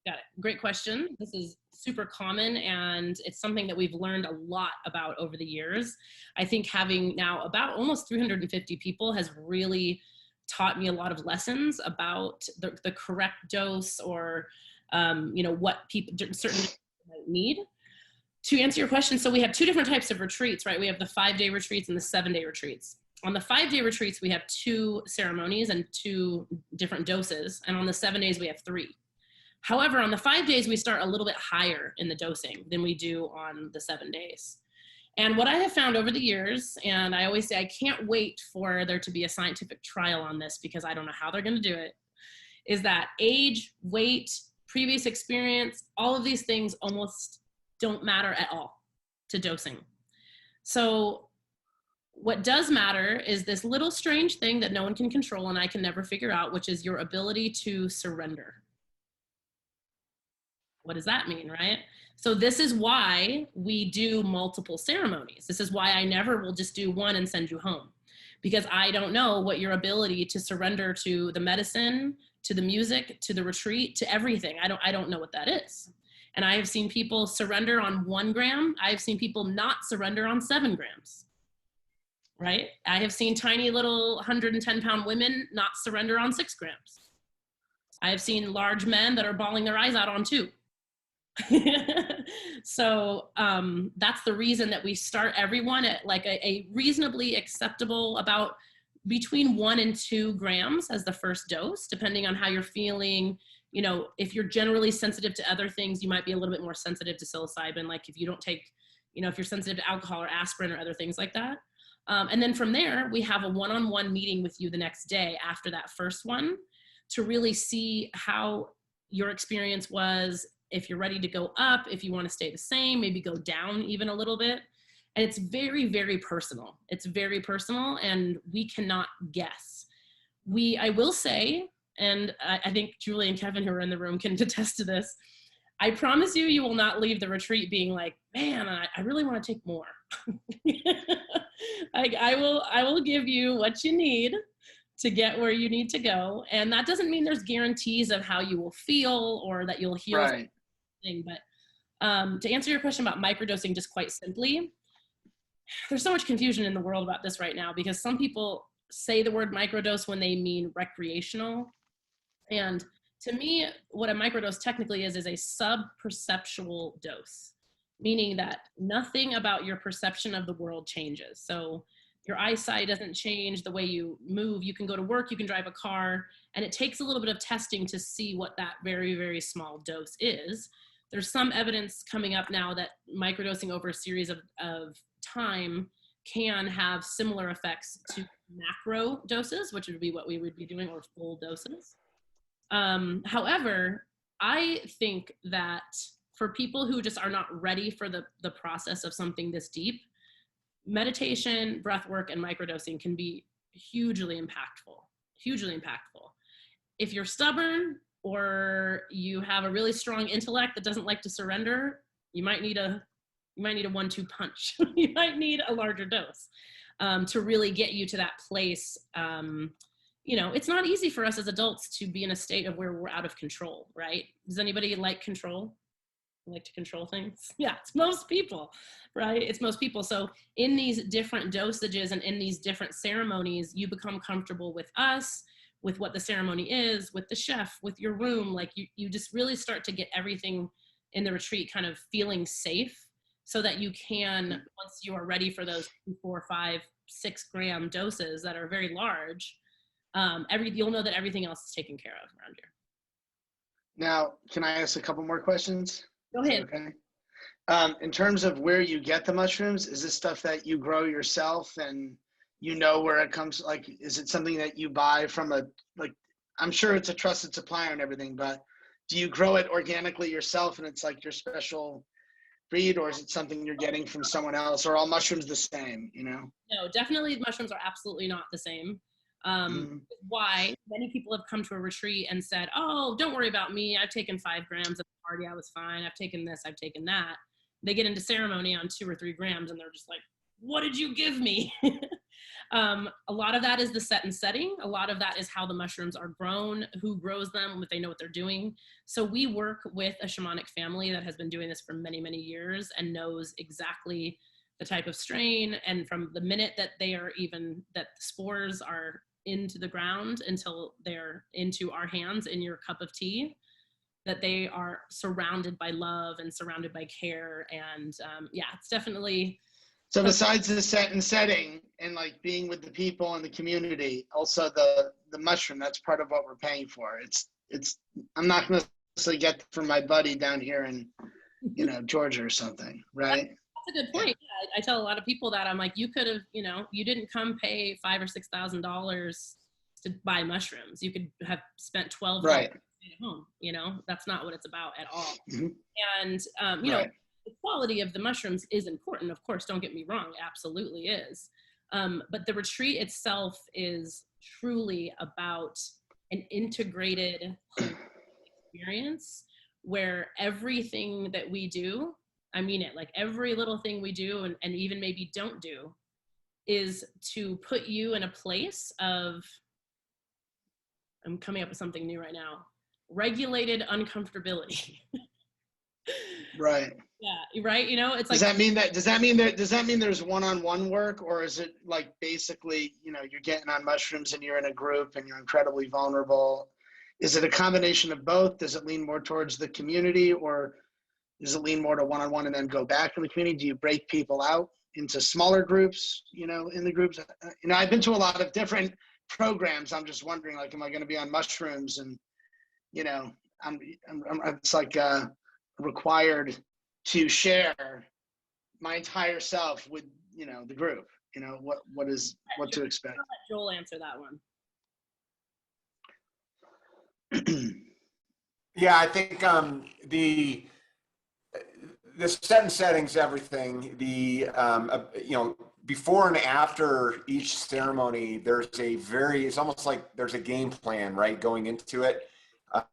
Got it. Great question. This is super common, and it's something that we've learned a lot about over the years. I think having now about almost 350 people has really taught me a lot of lessons about the correct dose, or what people certain might need. To answer your question, so we have two different types of retreats, right? We have the 5-day retreats and the 7-day retreats. On the 5-day retreats, we have 2 ceremonies and 2 different doses, and on the 7 days, we have 3. However, on the 5 days, we start a little bit higher in the dosing than we do on the 7 days. And what I have found over the years, and I always say I can't wait for there to be a scientific trial on this because I don't know how they're going to do it, is that age, weight, previous experience, all of these things almost don't matter at all to dosing. So what does matter is this little strange thing that no one can control and I can never figure out, which is your ability to surrender. What does that mean, right? So this is why we do multiple ceremonies. This is why I never will just do one and send you home, because I don't know what your ability to surrender to the medicine, to the music, to the retreat, to everything. I don't know what that is. And I have seen people surrender on 1 gram. I've seen people not surrender on 7 grams, right? I have seen tiny little 110-pound women not surrender on 6 grams. I have seen large men that are bawling their eyes out on 2. So that's the reason that we start everyone at like a reasonably acceptable, about between 1 and 2 grams as the first dose, depending on how you're feeling. You know, if you're generally sensitive to other things, you might be a little bit more sensitive to psilocybin. Like if you don't take, if you're sensitive to alcohol or aspirin or other things like that. And then from there, we have a one-on-one meeting with you the next day after that first one to really see how your experience was, if you're ready to go up, if you want to stay the same, maybe go down even a little bit. And it's very, very personal. It's very personal, and we cannot guess. I will say, and I think Julie and Kevin who are in the room can attest to this, I promise you, you will not leave the retreat being like, man, I really want to take more. I will give you what you need to get where you need to go. And that doesn't mean there's guarantees of how you will feel or that you'll heal. Right. But to answer your question about microdosing, just quite simply, there's so much confusion in the world about this right now, because some people say the word microdose when they mean recreational. And to me, what a microdose technically is a sub-perceptual dose, meaning that nothing about your perception of the world changes. So your eyesight doesn't change, the way you move. You can go to work, you can drive a car, and it takes a little bit of testing to see what that very, very small dose is. There's some evidence coming up now that microdosing over a series of time can have similar effects to macro doses, which would be what we would be doing, or full doses. However, I think that for people who just are not ready for the process of something this deep, meditation, breath work, and microdosing can be hugely impactful, hugely impactful. If you're stubborn or you have a really strong intellect that doesn't like to surrender, you might need a 1-2 punch. You might need a larger dose to really get you to that place. It's not easy for us as adults to be in a state of where we're out of control, right? Does anybody like control? Like to control things? Yeah, it's most people, right? It's most people. So in these different dosages and in these different ceremonies, you become comfortable with us, with what the ceremony is, with the chef, with your room. Like you just really start to get everything in the retreat kind of feeling safe, so that you can, once you are ready for those 4, 5, 6 gram doses that are very large, you'll know that everything else is taken care of around here. Now, can I ask a couple more questions? Go ahead. Okay. In terms of where you get the mushrooms, is this stuff that you grow yourself and you know where it comes? Like, is it something that you buy from I'm sure it's a trusted supplier and everything, but do you grow it organically yourself and it's like your special breed, or is it something you're getting from someone else, or all mushrooms the same, No, definitely mushrooms are absolutely not the same. Why many people have come to a retreat and said, oh, don't worry about me, I've taken 5 grams at the party, I was fine, I've taken this, I've taken that. They get into ceremony on 2 or 3 grams and they're just like, what did you give me? A lot of that is the set and setting. A lot of that is how the mushrooms are grown, who grows them, if they know what they're doing. So we work with a shamanic family that has been doing this for many, many years and knows exactly the type of strain. And from the minute that that the spores are into the ground until they're into our hands in your cup of tea, that they are surrounded by love and surrounded by care. And yeah, it's definitely. So besides the set and setting and like being with the people and the community, also the mushroom, that's part of what we're paying for. I'm not going to necessarily get from my buddy down here in, Georgia or something, right? That's a good point. Yeah, I tell a lot of people that I'm like, you could have, you didn't come pay $5,000 or $6,000 to buy mushrooms. You could have spent $12 right. at home. That's not what it's about at all. Mm-hmm. And Right. the quality of the mushrooms is important, of course. Don't get me wrong, absolutely is. But the retreat itself is truly about an integrated experience where everything that we do, I mean it, like every little thing we do and even maybe don't do, is to put you in a place of, I'm coming up with something new right now, regulated uncomfortability. Right. Yeah, right. It's like. Does that mean there's one-on-one work, or is it like basically, you're getting on mushrooms and you're in a group and you're incredibly vulnerable? Is it a combination of both? Does it lean more towards the community, or does it lean more to one-on-one and then go back in the community? Do you break people out into smaller groups, in the groups? I've been to a lot of different programs. I'm just wondering, like, am I going to be on mushrooms? And, it's like required to share my entire self with, the group, what to expect. I'll let Joel answer that one. Yeah, I think the set and settings, everything. Before and after each ceremony, it's almost like there's a game plan, right, going into it,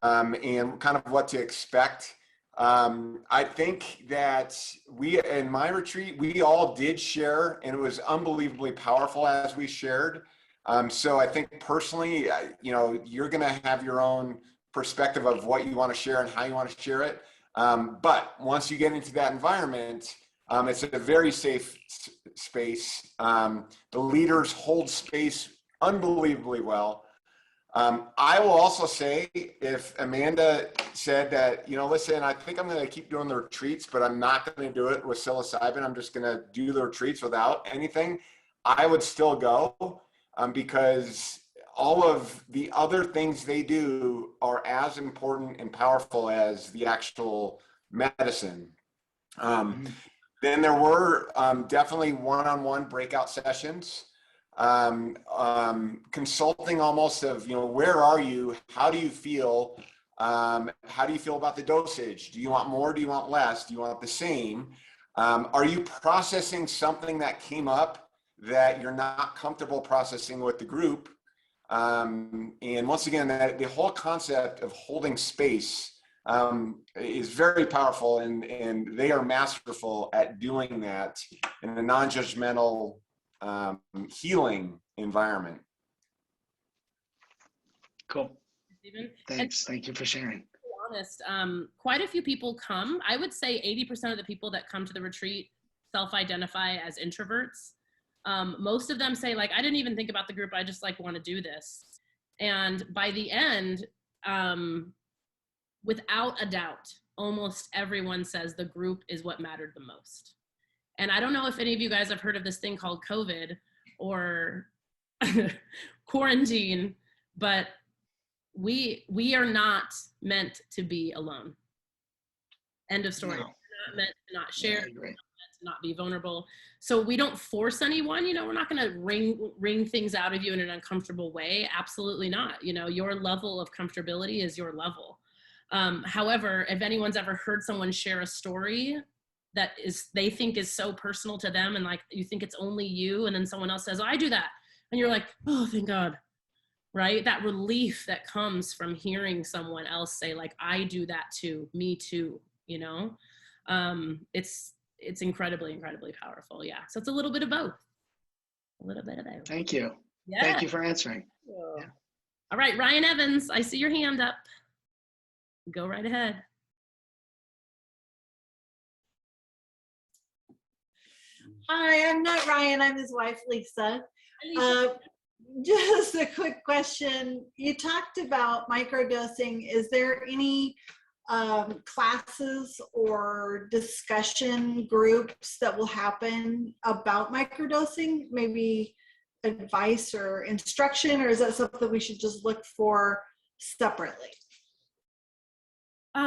and kind of what to expect. I think that in my retreat, we all did share, and it was unbelievably powerful as we shared. So I think personally, you're going to have your own perspective of what you want to share and how you want to share it. But once you get into that environment, it's a very safe space. The leaders hold space unbelievably well. I will also say, if Amanda said that, listen, I think I'm going to keep doing the retreats, but I'm not going to do it with psilocybin. I'm just going to do the retreats without anything. I would still go because all of the other things they do are as important and powerful as the actual medicine. Then there were definitely one-on-one breakout sessions. Consulting almost of, where are you? How do you feel? How do you feel about the dosage? Do you want more? Do you want less? Do you want the same? Are you processing something that came up that you're not comfortable processing with the group? And once again, the whole concept of holding space is very powerful, and they are masterful at doing that in a non-judgmental, healing environment. Cool. Thanks. Thank you for sharing. To be honest, quite a few people come. I would say 80% of the people that come to the retreat self-identify as introverts. Most of them say, like, I didn't even think about the group. I just want to do this. And by the end, without a doubt, almost everyone says the group is what mattered the most. And I don't know if any of you guys have heard of this thing called COVID or quarantine, but we are not meant to be alone. End of story. No. We're not meant to not share. Yeah, We're not meant to not be vulnerable. So we don't force anyone. We're not going to wring things out of you in an uncomfortable way. Absolutely not. Your level of comfortability is your level. However, if anyone's ever heard someone share a story that they think is so personal to them, and like you think it's only you, and then someone else says, oh, I do that, and you're like, oh, thank God, right? That relief that comes from hearing someone else say, like, I do that too, me too, it's incredibly, incredibly powerful. Yeah, so it's a little bit of both. A little bit of everything. Thank you. Yeah. Thank you for answering. Yeah. All right, Ryan Evans, I see your hand up. Go right ahead. Hi, I'm not Ryan. I'm his wife, Lisa. Hi, Lisa. Just a quick question. You talked about microdosing. Is there any classes or discussion groups that will happen about microdosing? Maybe advice or instruction, or is that something we should just look for separately?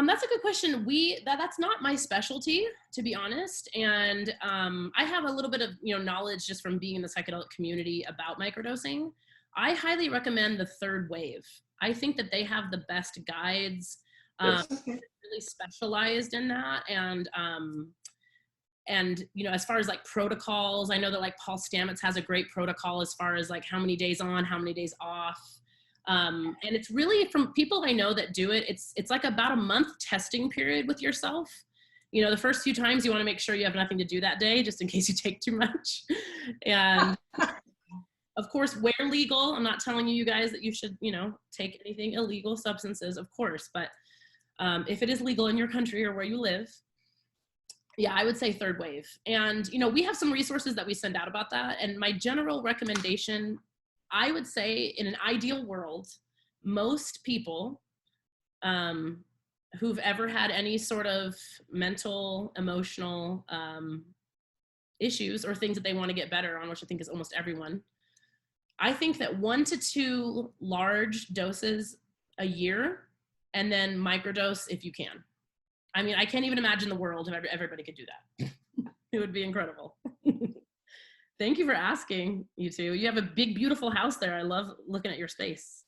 That's a good question. That's not my specialty, to be honest. And I have a little bit of knowledge just from being in the psychedelic community about microdosing. I highly recommend the Third Wave. I think that they have the best guides, really specialized in that. And as far as like protocols, I know that like Paul Stamets has a great protocol as far as like how many days on, how many days off. And it's really, from people I know that do it, it's like about a month testing period with yourself. The first few times you want to make sure you have nothing to do that day, just in case you take too much. And of course, where legal, I'm not telling you guys that you should, take anything illegal substances, of course, but if it is legal in your country or where you live, yeah, I would say Third Wave. And, we have some resources that we send out about that. And my general recommendation, I would say, in an ideal world, most people who've ever had any sort of mental, emotional issues or things that they want to get better on, which I think is almost everyone, I think that 1 to 2 large doses a year, and then microdose if you can. I mean, I can't even imagine the world if everybody could do that. It would be incredible. Thank you for asking, you two. You have a big, beautiful house there. I love looking at your space.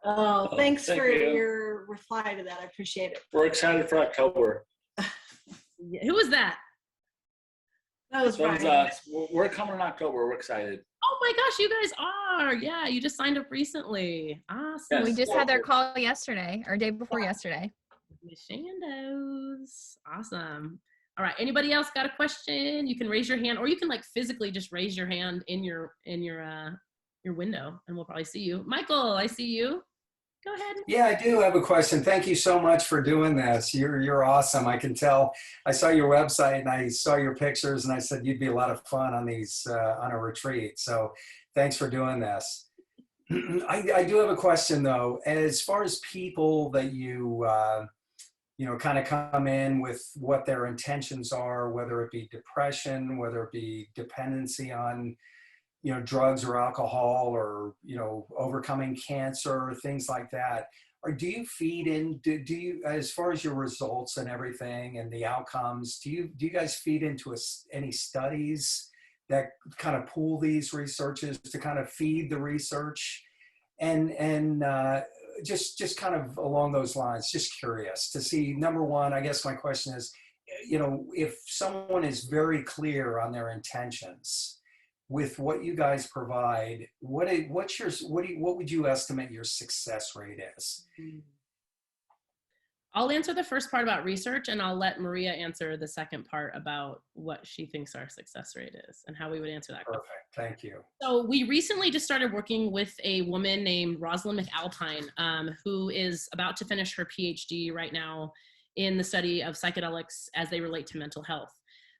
Oh, thanks thank for you. your reply to that. I appreciate it. We're excited for October. Who was that? That was That was Ryan. us. We're coming in October. We're excited. Oh my gosh, you guys are. Yeah, you just signed up recently. Awesome. Yes. We just had their call yesterday or day before yesterday. Miss Shandos. Awesome. All right. Anybody else got a question? You can raise your hand, or you can like physically just raise your hand in your window, and we'll probably see you. Michael, I see you. Go ahead. Yeah, I do have a question. Thank you so much for doing this. You're awesome. I can tell. I saw your website and I saw your pictures, and I said you'd be a lot of fun on these on a retreat. So thanks for doing this. I do have a question though. As far as people that you kind of come in with what their intentions are, whether it be depression, whether it be dependency on drugs or alcohol, or overcoming cancer, things like that, or do you feed in, do you, as far as your results and everything and the outcomes, do you guys feed into any studies that kind of pool these researches to kind of feed the research, and just kind of along those lines, just curious to see, number one, I guess my question is, if someone is very clear on their intentions with what you guys provide, what would you estimate your success rate is? I'll answer the first part about research, and I'll let Maria answer the second part about what she thinks our success rate is and how we would answer that question. Perfect, thank you. So we recently just started working with a woman named Rosalind McAlpine, who is about to finish her PhD right now in the study of psychedelics as they relate to mental health.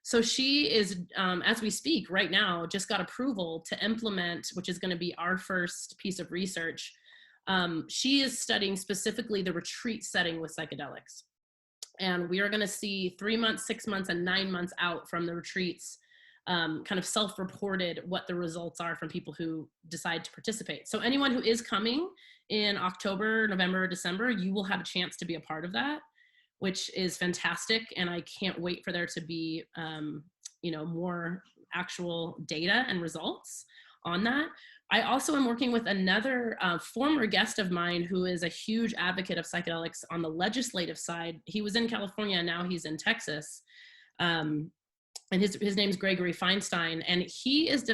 So she is, as we speak right now, just got approval to implement, which is going to be our first piece of research. She is studying specifically the retreat setting with psychedelics. And we are going to see 3 months, 6 months, and 9 months out from the retreats, kind of self-reported what the results are from people who decide to participate. So anyone who is coming in October, November, December, you will have a chance to be a part of that, which is fantastic. And I can't wait for there to be, more actual data and results on that. I also am working with another former guest of mine who is a huge advocate of psychedelics on the legislative side. He was in California, now he's in Texas. And his name's Gregory Feinstein, and he's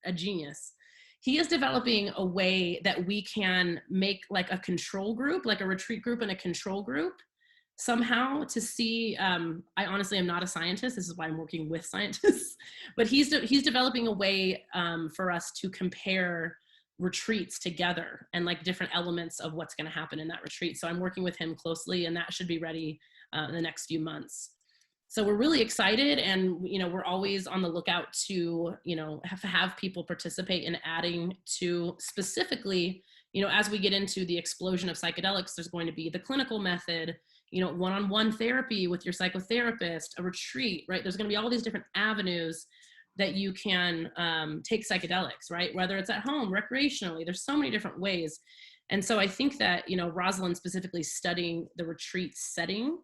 a genius. He is developing a way that we can make like a control group, like a retreat group and a control group, somehow to see, I honestly am not a scientist, this is why I'm working with scientists, but he's developing a way for us to compare retreats together and like different elements of what's going to happen in that retreat. So I'm working with him closely, and that should be ready in the next few months. So we're really excited, and we're always on the lookout to have people participate in adding to, specifically, as we get into the explosion of psychedelics, there's going to be the clinical method, one-on-one therapy with your psychotherapist, a retreat, right? There's going to be all these different avenues that you can take psychedelics, right? Whether it's at home, recreationally, there's so many different ways. And so I think that, Rosalind specifically studying the retreat setting,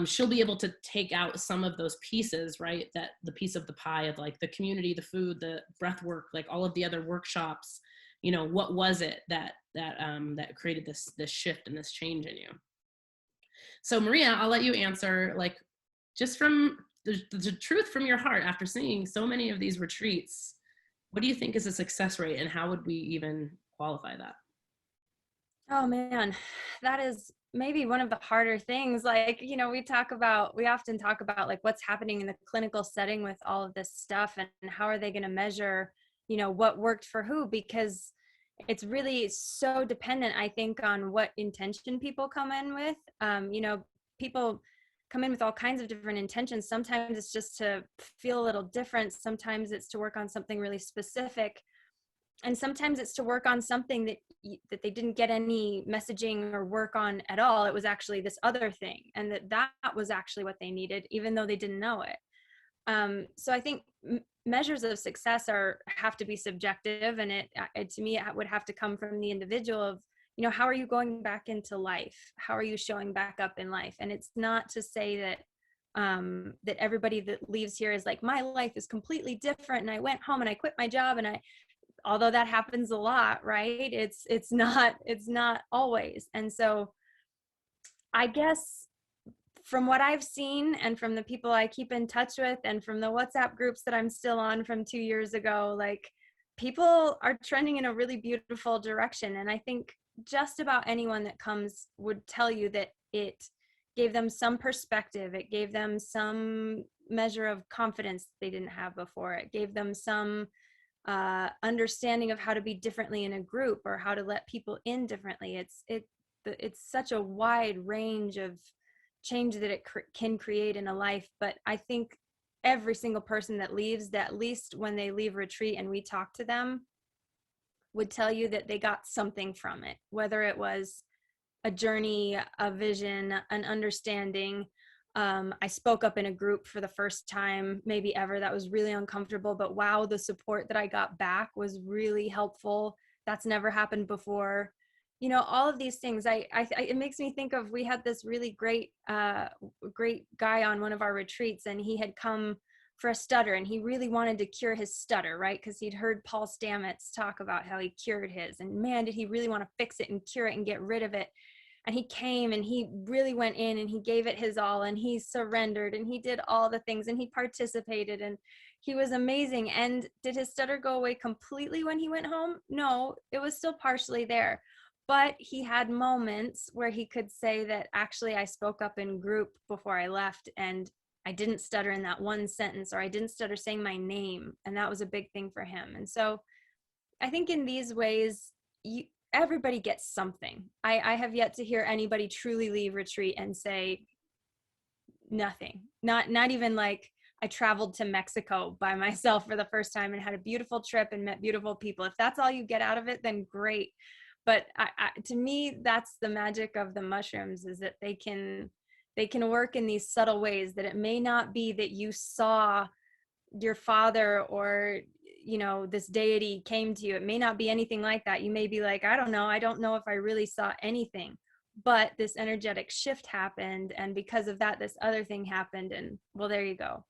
she'll be able to take out some of those pieces, right? That the piece of the pie of like the community, the food, the breath work, like all of the other workshops, what was it that created this shift and this change in you? So Maria, I'll let you answer, like, just from the truth from your heart, after seeing so many of these retreats, what do you think is a success rate, and how would we even qualify that? Oh man, that is maybe one of the harder things. Like, we often talk about like what's happening in the clinical setting with all of this stuff, and how are they going to measure, what worked for who, because it's really so dependent, I think, on what intention people come in with. People come in with all kinds of different intentions. Sometimes it's just to feel a little different. Sometimes it's to work on something really specific. And sometimes it's to work on something that they didn't get any messaging or work on at all. It was actually this other thing. And that was actually what they needed, even though they didn't know it. So I think measures of success have to be subjective. And to me, it would have to come from the individual of, how are you going back into life? How are you showing back up in life? And it's not to say that that everybody that leaves here is like, my life is completely different, and I went home and I quit my job, and although that happens a lot, right? It's not always. And so I guess from what I've seen, and from the people I keep in touch with, and from the WhatsApp groups that I'm still on from 2 years ago, like, people are trending in a really beautiful direction. And I think just about anyone that comes would tell you that it gave them some perspective. It gave them some measure of confidence they didn't have before. It gave them some understanding of how to be differently in a group, or how to let people in differently. It's such a wide range of change that it can create in a life. But I think every single person that leaves, that at least when they leave retreat and we talk to them, would tell you that they got something from it, whether it was a journey, a vision, an understanding. I spoke up in a group for the first time, maybe ever. That was really uncomfortable, but wow, the support that I got back was really helpful. That's never happened before. All of these things, it makes me think of, we had this really great guy on one of our retreats, and he had come for a stutter, and he really wanted to cure his stutter, right? Because he'd heard Paul Stamets talk about how he cured his, and man, did he really want to fix it and cure it and get rid of it. And he came, and he really went in, and he gave it his all, and he surrendered, and he did all the things, and he participated, and he was amazing. And did his stutter go away completely when he went home? No, it was still partially there. But he had moments where he could say that, actually, I spoke up in group before I left, and I didn't stutter in that one sentence, or I didn't stutter saying my name. And that was a big thing for him. And so I think in these ways, everybody gets something. I have yet to hear anybody truly leave retreat and say nothing. Not even like, I traveled to Mexico by myself for the first time and had a beautiful trip and met beautiful people. If that's all you get out of it, then great. But to me, that's the magic of the mushrooms, is that they can work in these subtle ways, that it may not be that you saw your father, or this deity came to you. It may not be anything like that. You may be like, I don't know if I really saw anything, but this energetic shift happened, and because of that, this other thing happened, and well, there you go.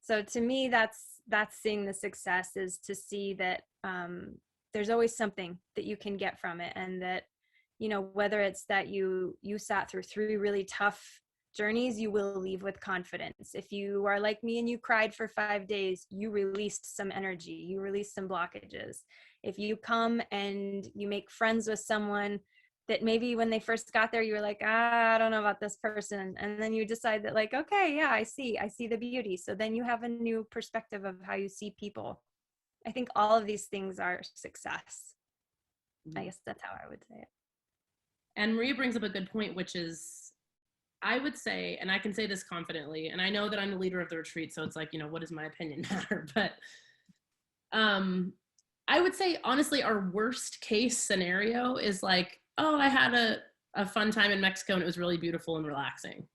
So to me, that's seeing the success, is to see that there's always something that you can get from it, and that whether it's that you sat through 3 really tough journeys, you will leave with confidence. If you are like me and you cried for 5 days, you released some energy, you released some blockages. If you come and you make friends with someone that maybe when they first got there, you were like, I don't know about this person. And then you decide that like, okay, yeah, I see the beauty. So then you have a new perspective of how you see people. I think all of these things are success. I guess that's how I would say it. And Maria brings up a good point, which is, I would say, and I can say this confidently, and I know that I'm the leader of the retreat, so it's like, what does my opinion matter? But I would say, honestly, our worst case scenario is like, oh, I had a fun time in Mexico and it was really beautiful and relaxing.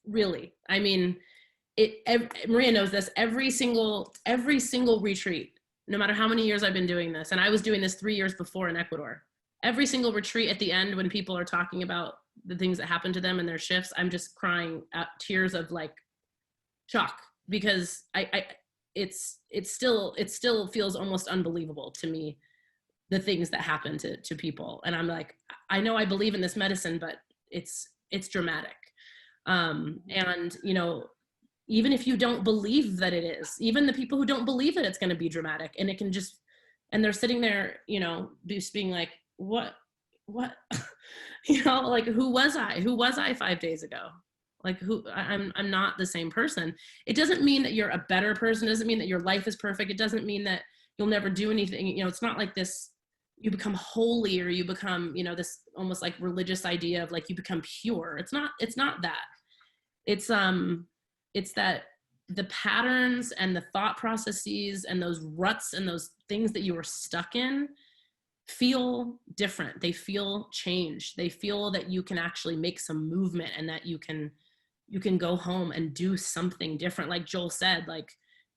Really. I mean, Maria knows this, every single retreat, no matter how many years I've been doing this, and I was doing this 3 years before in Ecuador, every single retreat at the end when people are talking about the things that happened to them and their shifts, I'm just crying out tears of like shock, because it still feels almost unbelievable to me, the things that happen to people. And I'm like, I know I believe in this medicine, but it's dramatic. And even if you don't believe that it is, even the people who don't believe that it's going to be dramatic, and it can just, and they're sitting there, just being like, what, like, who was I 5 days ago? Like, I'm not the same person. It doesn't mean that you're a better person. It doesn't mean that your life is perfect. It doesn't mean that you'll never do anything. It's not like this, you become holy, or you become, this almost like religious idea of like, you become pure. It's not that. It's that the patterns and the thought processes and those ruts and those things that you were stuck in feel different. They feel changed. They feel that you can actually make some movement, and that you can go home and do something different. Like Joel said, like,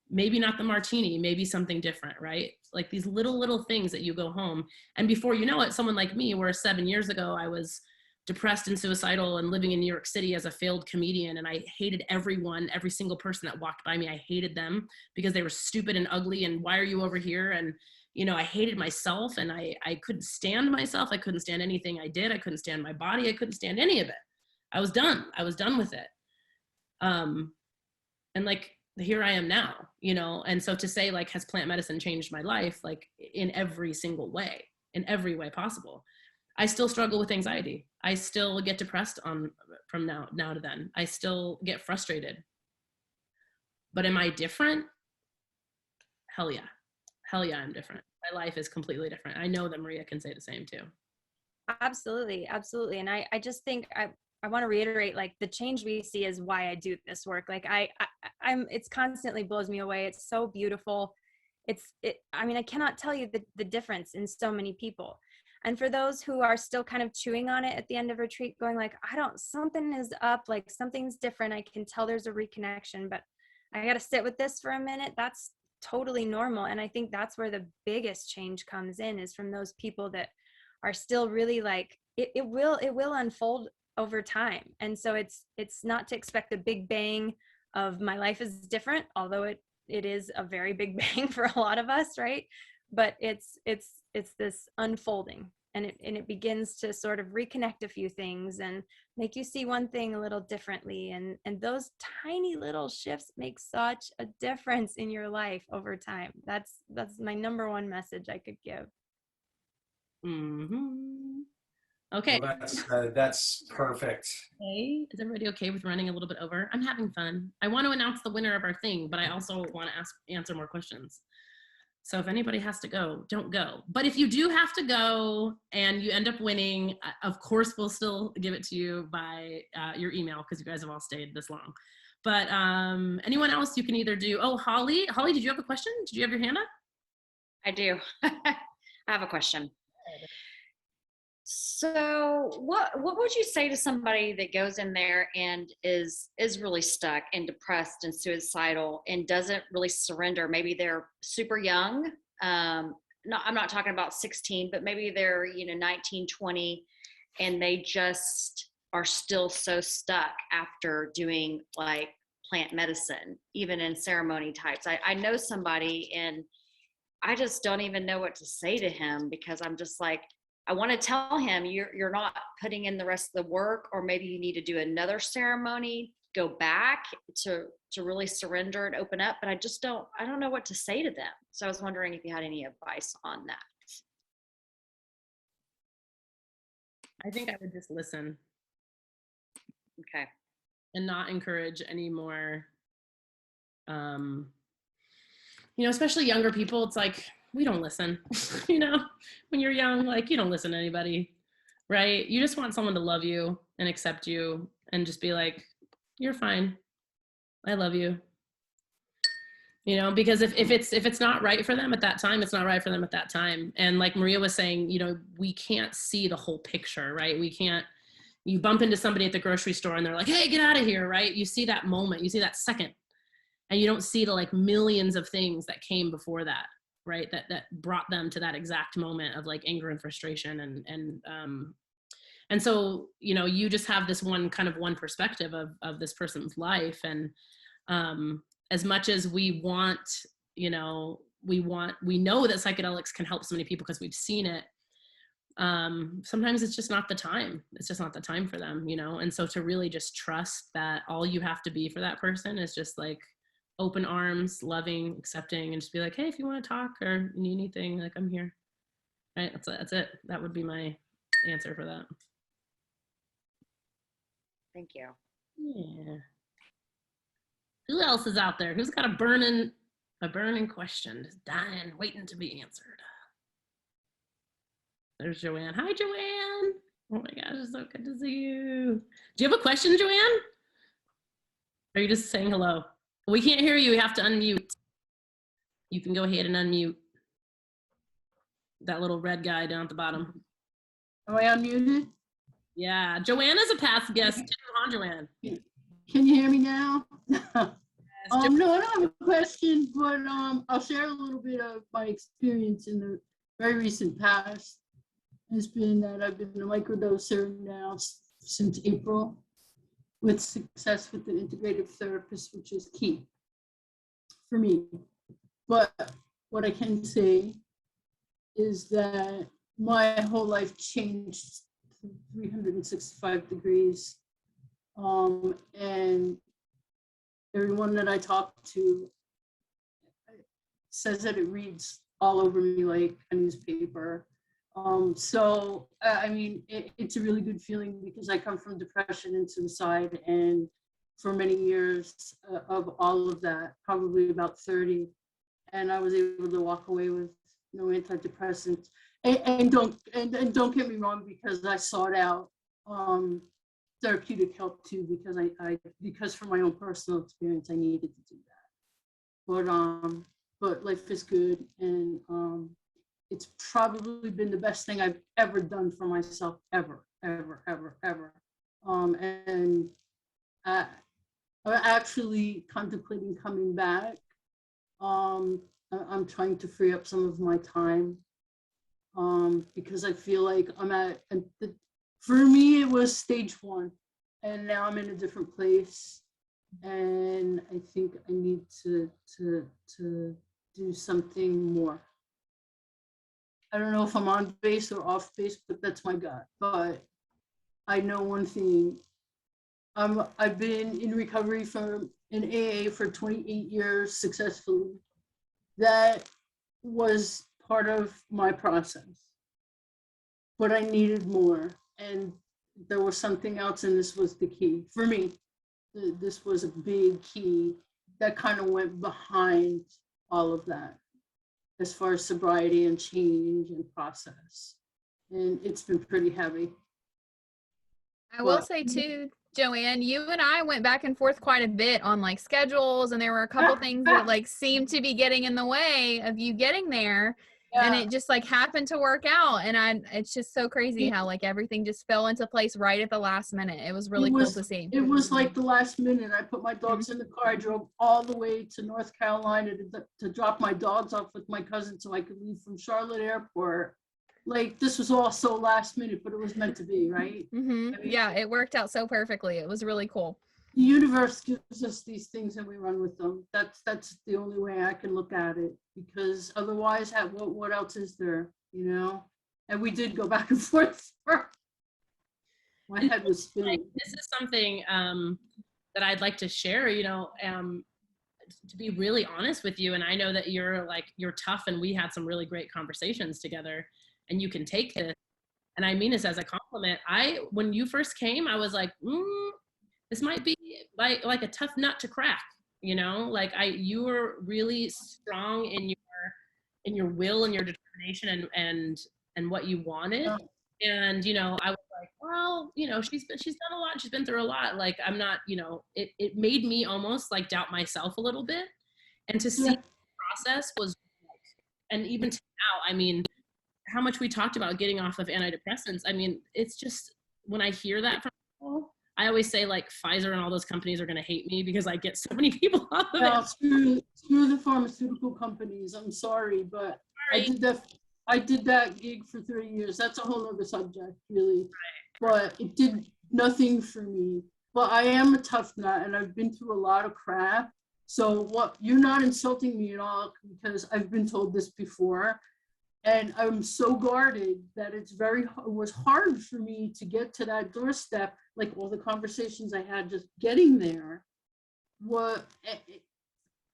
maybe not the martini, maybe something different, right? Like these little things that you go home, and before you know it, someone like me, where 7 years ago I was depressed and suicidal and living in New York City as a failed comedian, and I hated everyone, every single person that walked by me. I hated them because they were stupid and ugly, and why are you over here? And I hated myself, and I couldn't stand myself. I couldn't stand anything I did. I couldn't stand my body. I couldn't stand any of it. I was done with it. And like, here I am now, and so to say, like, has plant medicine changed my life? Like, in every single way, in every way possible. I still struggle with anxiety. I still get depressed from now to then. I still get frustrated. But am I different? Hell yeah. Hell yeah, I'm different. My life is completely different. I know that Maria can say the same too. Absolutely. And I just think I want to reiterate, like, the change we see is why I do this work. Like it's constantly blows me away. It's so beautiful. I cannot tell you the difference in so many people. And for those who are still kind of chewing on it at the end of retreat, going like, something is up, like something's different. I can tell there's a reconnection, but I got to sit with this for a minute. That's totally normal. And I think that's where the biggest change comes in, is from those people that are still really like, it will unfold over time. And so it's not to expect the big bang of my life is different, although it is a very big bang for a lot of us, right? But it's this unfolding, and it begins to sort of reconnect a few things and make you see one thing a little differently, and those tiny little shifts make such a difference in your life over time. That's my number one message I could give. Mm-hmm. Okay. Well, that's perfect. Okay. Is everybody okay with running a little bit over? I'm having fun. I want to announce the winner of our thing, but I also want to answer more questions. So if anybody has to go, don't go. But if you do have to go and you end up winning, of course, we'll still give it to you by your email, because you guys have all stayed this long. But anyone else, you can either do, Holly, did you have a question? Did you have your hand up? I do. I have a question. So what would you say to somebody that goes in there and is really stuck and depressed and suicidal and doesn't really surrender? Maybe they're super young. I'm not talking about 16, but maybe they're 19, 20, and they just are still so stuck after doing like plant medicine, even in ceremony types. I know somebody, and I just don't even know what to say to him, because I'm just like, I want to tell him you're not putting in the rest of the work, or maybe you need to do another ceremony, go back to really surrender and open up. But I don't know what to say to them. So I was wondering if you had any advice on that. I think I would just listen Okay. and not encourage any more, especially younger people. It's like, we don't listen, when you're young, like you don't listen to anybody, right? You just want someone to love you and accept you and just be like, you're fine. I love you. Because if it's not right for them at that time, it's not right for them at that time. And like Maria was saying, we can't see the whole picture, right? You bump into somebody at the grocery store and they're like, hey, get out of here, right? You see that moment, you see that second, and you don't see the like millions of things that came before that, right? That brought them to that exact moment of like anger and frustration. And so, you just have this one perspective of this person's life. And as much as we want, we know that psychedelics can help so many people because we've seen it. Sometimes it's just not the time. It's just not the time for them, And so to really just trust that all you have to be for that person is just like open arms, loving, accepting, and just be like, hey, if you want to talk or you need anything, like I'm here. Right? That's it. That would be my answer for that. Thank you. Yeah. Who else is out there? Who's got a burning question, just dying, waiting to be answered? There's Joanne. Hi, Joanne. Oh my gosh, it's so good to see you. Do you have a question, Joanne? Or are you just saying hello? We can't hear you. We have to unmute. You can go ahead and unmute. That little red guy down at the bottom. Am I unmuted? Yeah, Joanne is a past guest too, huh, Joanne? Can you hear me now? No, I don't have a question, but I'll share a little bit of my experience in the very recent past. It's been that I've been a microdoser now since April with success with an integrative therapist, which is key for me. But what I can say is that my whole life changed 365 degrees. And everyone that I talk to says that it reads all over me like a newspaper. So, I mean, it's a really good feeling because I come from depression and suicide, and for many years of all of that, probably about 30, and I was able to walk away with no antidepressants. And don't get me wrong, because I sought out therapeutic help too, because from my own personal experience, I needed to do that. But life is good, and it's probably been the best thing I've ever done for myself, ever. And I'm actually contemplating coming back. I'm trying to free up some of my time because I feel like for me, it was stage 1, and now I'm in a different place. And I think I need to do something more. I don't know if I'm on base or off base, but that's my gut. But I know one thing. I've been in recovery in AA for 28 years successfully. That was part of my process. But I needed more. And there was something else, and this was the key for me. This was a big key that kind of went behind all of that, as far as sobriety and change and process. And it's been pretty heavy. I will say too, Joanne, you and I went back and forth quite a bit on like schedules, and there were a couple things that like seemed to be getting in the way of you getting there. Yeah. And it just like happened to work out. And it's just so crazy how like everything just fell into place right at the last minute. It was really cool to see. It was like the last minute. I put my dogs in the car. I drove all the way to North Carolina to drop my dogs off with my cousin so I could leave from Charlotte Airport. Like, this was all so last minute, but it was meant to be, right? Mm-hmm. I mean, yeah, it worked out so perfectly. It was really cool. The universe gives us these things and we run with them. That's the only way I can look at it, because otherwise, what else is there, you know? And we did go back and forth. My head was spinning. This is something that I'd like to share, to be really honest with you. And I know that you're tough, and we had some really great conversations together, and you can take this. And I mean this as a compliment. compliment. When you first came, I was like, this might be like a tough nut to crack, you know, like you were really strong in your will and your determination and what you wanted. And, you know, I was like, well, you know, she's done a lot. She's been through a lot. Like, I'm not, you know, it made me almost like doubt myself a little bit. And to see the process was, and even to now, I mean, how much we talked about getting off of antidepressants. I mean, it's just, when I hear that from people, I always say like Pfizer and all those companies are going to hate me because I get so many people off of it. Screw the pharmaceutical companies. I'm sorry, but I did that gig for 30 years. That's a whole other subject, really. But it did nothing for me. But I am a tough nut, and I've been through a lot of crap. So you're not insulting me at all, because I've been told this before. And I'm so guarded that it was hard for me to get to that doorstep. Like all the conversations I had just getting there.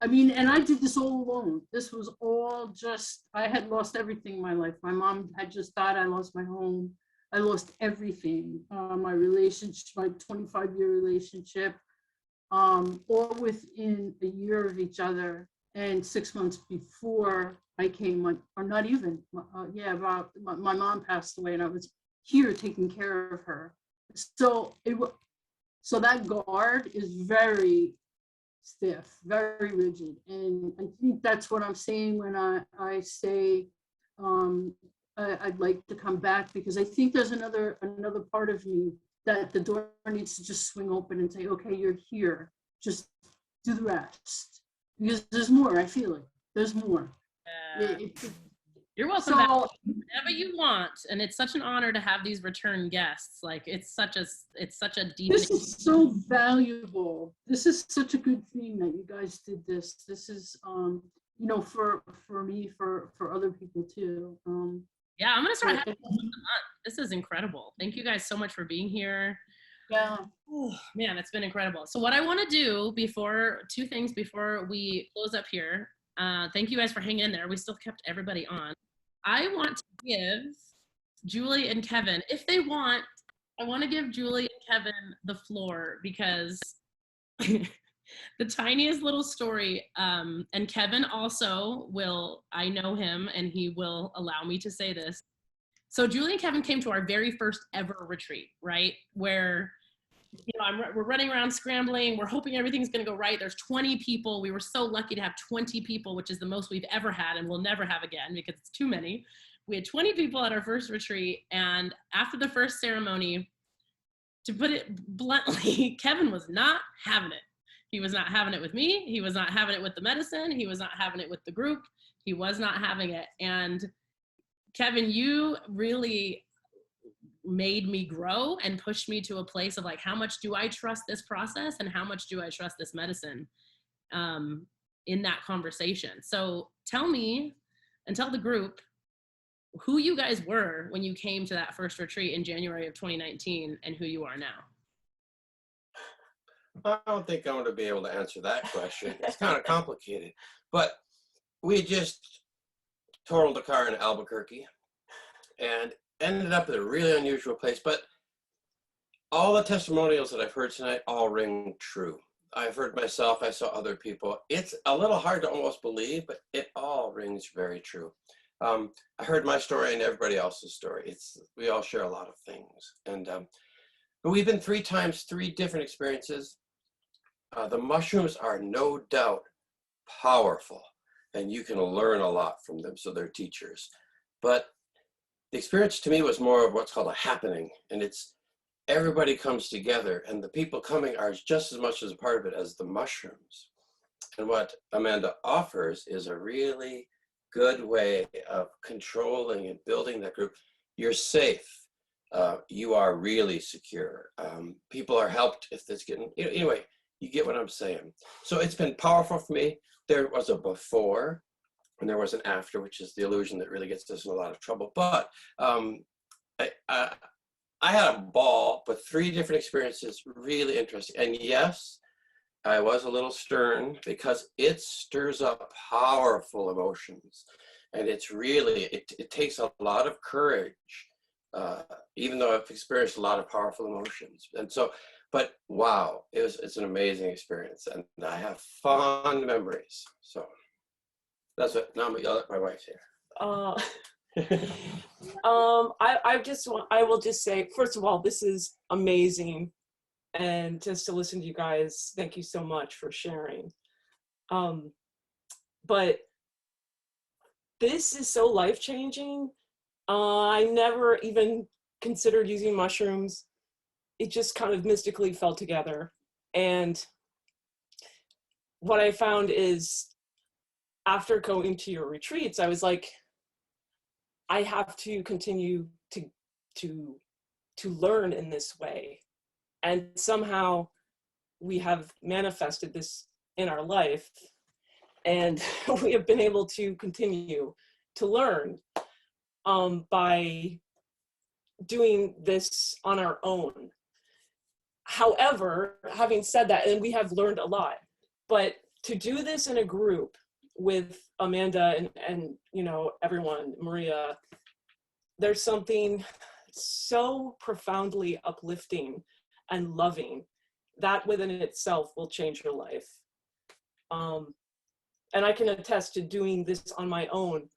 I mean, and I did this all alone. This was all just, I had lost everything in my life. My mom had just died. I lost my home. I lost everything. My relationship, my 25-year relationship, all within a year of each other. And 6 months before I came, or not even, about my mom passed away, and I was here taking care of her. So that guard is very stiff, very rigid, and I think that's what I'm saying when I say I'd like to come back, because I think there's another part of me that the door needs to just swing open and say, okay, you're here, just do the rest. Because there's more, I feel it. There's more. You're welcome back whenever you want, and it's such an honor to have these return guests. Like it's such a deep. This is so valuable. This is such a good thing that you guys did this. This is you know, for me, for other people too. Yeah, I'm gonna start having this once a month. This is incredible. Thank you guys so much for being here. Yeah. Oh, man, it's been incredible. So what I want to do two things before we close up here. Thank you guys for hanging in there. We still kept everybody on. I want to give Julie and Kevin, if they want, I want to give Julie and Kevin the floor, because the tiniest little story, and Kevin also will, I know him and he will allow me to say this. So Julie and Kevin came to our very first ever retreat, right? Where, you know, we're running around scrambling. We're hoping everything's going to go right. There's 20 people. We were so lucky to have 20 people, which is the most we've ever had and we'll never have again because it's too many. We had 20 people at our first retreat. And after the first ceremony, to put it bluntly, Kevin was not having it. He was not having it with me. He was not having it with the medicine. He was not having it with the group. He was not having it. And Kevin, you really made me grow and pushed me to a place of like, how much do I trust this process and how much do I trust this medicine in that conversation. So tell me and tell the group who you guys were when you came to that first retreat in January of 2019 and who you are now. I don't think I'm going to be able to answer that question. It's kind of complicated, but we just totaled a car in Albuquerque and ended up at a really unusual place. But all the testimonials that I've heard tonight all ring true. I've heard myself, I saw other people. It's a little hard to almost believe, but it all rings very true. I heard my story and everybody else's story. We all share a lot of things. And but we've been 3 times, 3 different experiences. The mushrooms are no doubt powerful, and you can learn a lot from them, so they're teachers. But the experience to me was more of what's called a happening, and it's everybody comes together, and the people coming are just as much as a part of it as the mushrooms. And what Amanda offers is a really good way of controlling and building that group. You're safe. You are really secure. People are helped if it's getting, anyway, you get what I'm saying. So it's been powerful for me. There was a before and there was an after, which is the illusion that really gets us in a lot of trouble. But I had a ball, but 3 different experiences, really interesting. And yes, I was a little stern because it stirs up powerful emotions. And it's really, it takes a lot of courage even though I've experienced a lot of powerful emotions. And so, but wow, it's an amazing experience, and I have fond memories. So that's what, now I'm gonna yell at my wife here. I will just say, first of all, this is amazing. And just to listen to you guys, thank you so much for sharing. But this is so life-changing. I never even considered using mushrooms. It just kind of mystically fell together. And what I found is, after going to your retreats, I was like, I have to continue to learn in this way. And somehow we have manifested this in our life, and we have been able to continue to learn by doing this on our own. However, having said that, and we have learned a lot, but to do this in a group with Amanda and you know, everyone, Maria, there's something so profoundly uplifting and loving that within itself will change your life. And I can attest to doing this on my own.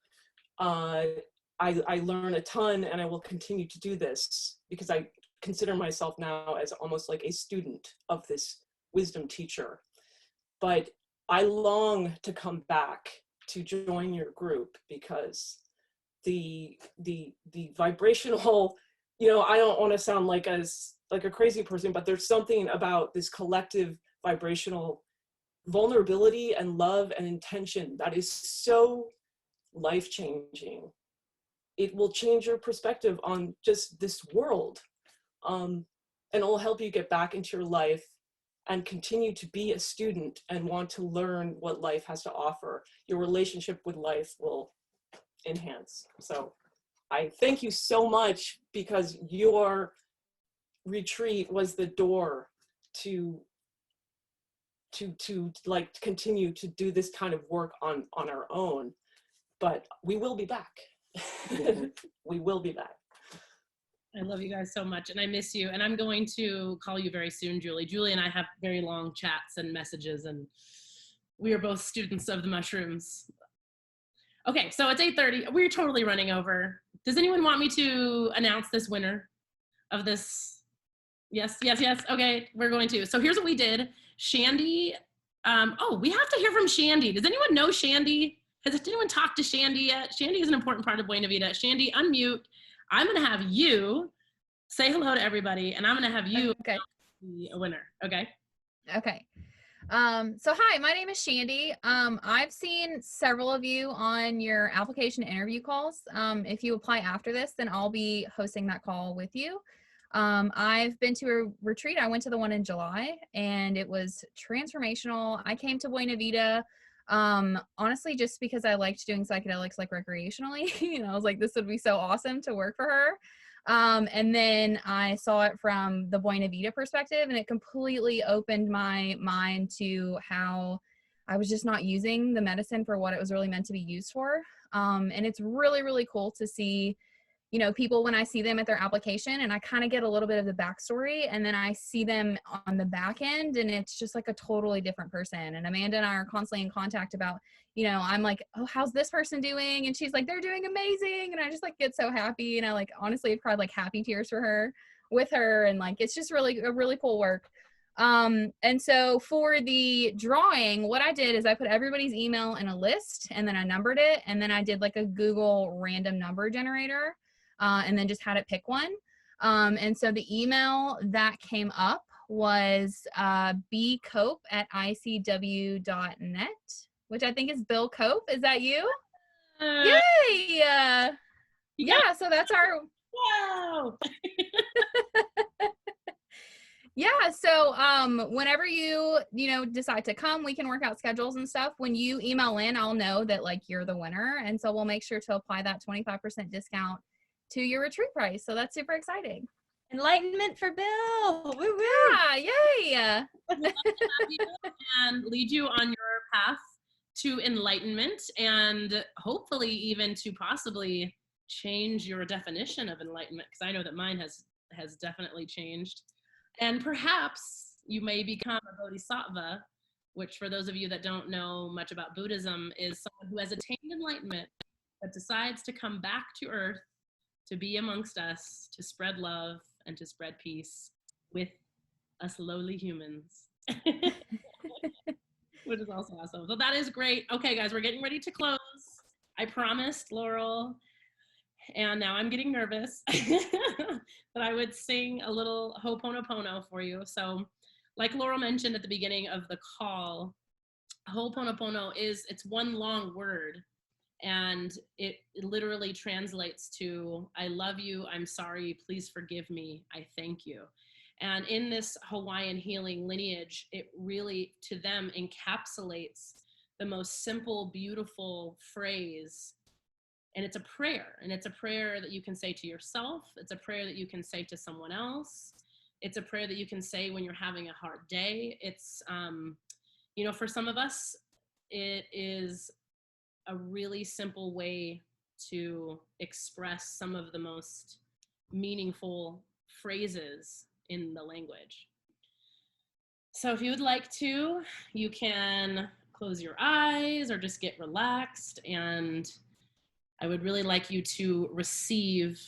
I learn a ton, and I will continue to do this because I consider myself now as almost like a student of this wisdom teacher. But I long to come back to join your group because the vibrational, you know, I don't want to sound like a crazy person, but there's something about this collective vibrational vulnerability and love and intention that is so life-changing. It will change your perspective on just this world, and it will help you get back into your life and continue to be a student and want to learn what life has to offer. Your relationship with life will enhance. So I thank you so much, because your retreat was the door to like continue to do this kind of work on our own. But we will be back. We will be back. I love you guys so much, and I miss you. And I'm going to call you very soon, Julie. Julie and I have very long chats and messages, and we are both students of the mushrooms. Okay, so it's 8:30. We're totally running over. Does anyone want me to announce this winner of this? Yes, yes, yes. Okay, we're going to. So here's what we did. Shandy, oh, we have to hear from Shandy. Does anyone know Shandy? Has anyone talked to Shandy yet? Shandy is an important part of Buena Vida. Shandy, unmute. I'm gonna have you say hello to everybody, and I'm gonna have you be a winner, okay? Okay. So hi, my name is Shandy. I've seen several of you on your application interview calls. If you apply after this, then I'll be hosting that call with you. I've been to a retreat. I went to the one in July, and it was transformational. I came to Buena Vida, honestly, just because I liked doing psychedelics like recreationally. You know, I was like, this would be so awesome to work for her. And then I saw it from the Buena Vida perspective, and it completely opened my mind to how I was just not using the medicine for what it was really meant to be used for. And it's really, really cool to see, you know, people when I see them at their application, and I kind of get a little bit of the backstory, and then I see them on the back end, and it's just like a totally different person. And Amanda and I are constantly in contact about, you know, I'm like, oh, how's this person doing? And she's like, they're doing amazing. And I just like get so happy. And I like, honestly, have cried like happy tears for her, with her. And like, it's just really, really cool work. And so for the drawing, what I did is I put everybody's email in a list, and then I numbered it. And then I did like a Google random number generator, and then just had it pick one. And so the email that came up was bcope@icw.net, which I think is Bill Cope. Is that you? Yay! Yeah, so that's our... Wow! Yeah, so whenever you know, decide to come, we can work out schedules and stuff. When you email in, I'll know that like you're the winner. And so we'll make sure to apply that 25% discount to your retreat price. So that's super exciting. Enlightenment for Bill. Woo woo. Yeah, yay. I'd love to have you and lead you on your path to enlightenment, and hopefully even to possibly change your definition of enlightenment, because I know that mine has definitely changed. And perhaps you may become a bodhisattva, which for those of you that don't know much about Buddhism is someone who has attained enlightenment but decides to come back to earth to be amongst us, to spread love and to spread peace with us lowly humans. Which is also awesome. So that is great. Okay, guys, we're getting ready to close. I promised Laurel, and now I'm getting nervous, that I would sing a little Ho'oponopono for you. So like Laurel mentioned at the beginning of the call, Ho'oponopono it's one long word, and it literally translates to, I love you, I'm sorry, please forgive me, I thank you. And in this Hawaiian healing lineage, it really, to them, encapsulates the most simple, beautiful phrase. And it's a prayer. And it's a prayer that you can say to yourself. It's a prayer that you can say to someone else. It's a prayer that you can say when you're having a hard day. It's, you know, for some of us, it is a really simple way to express some of the most meaningful phrases in the language. So if you would like to, you can close your eyes or just get relaxed, and I would really like you to receive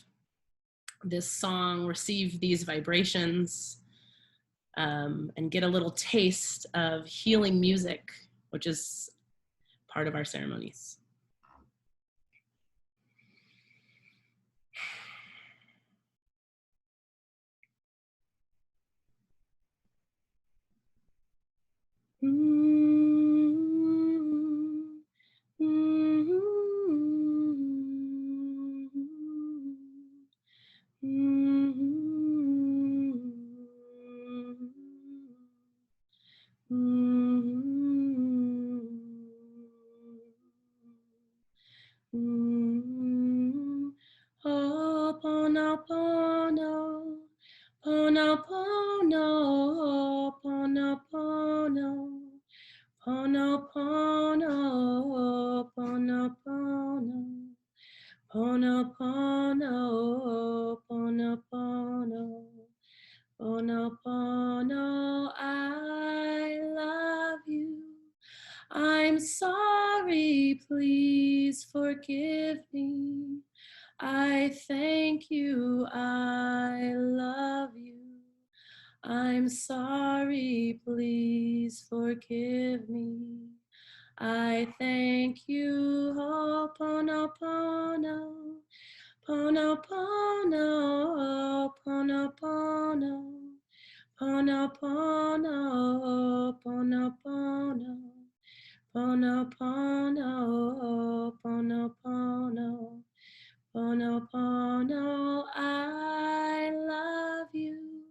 this song, receive these vibrations, and get a little taste of healing music, which is part of our ceremonies. Ho'oponopono, ponopono, ponopono, ponopono, ponopono, ponopono, ponopono, ponopono, I love you. I'm sorry, please forgive me. I thank you, I love you. I'm sorry, please forgive me. I thank you, Ho'oponopono, ponopono, ponopono, ponopono, ponopono, ponopono, ponopono, ponopono, I love you.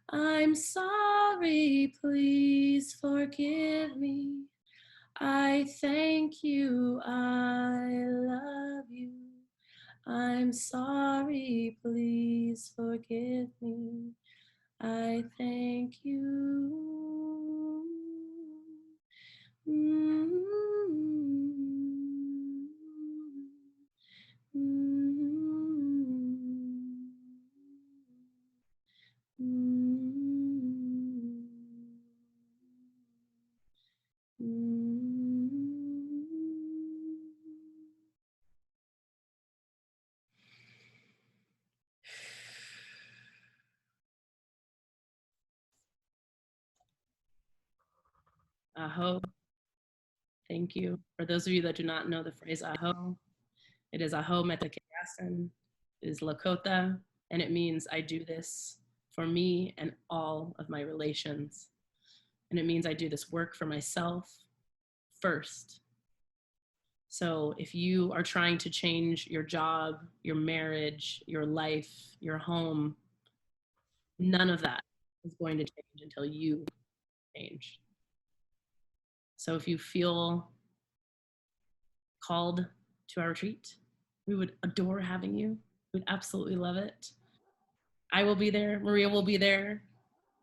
I'm sorry, please forgive me. I thank you, I love you. I'm sorry, please forgive me. I thank you. Aho. Thank you. For those of you that do not know the phrase aho, it is aho metta keyasan, it is Lakota, and it means I do this for me and all of my relations. And it means I do this work for myself first. So if you are trying to change your job, your marriage, your life, your home, none of that is going to change until you change. So if you feel called to our retreat, we would adore having you. We'd absolutely love it. I will be there. Maria will be there.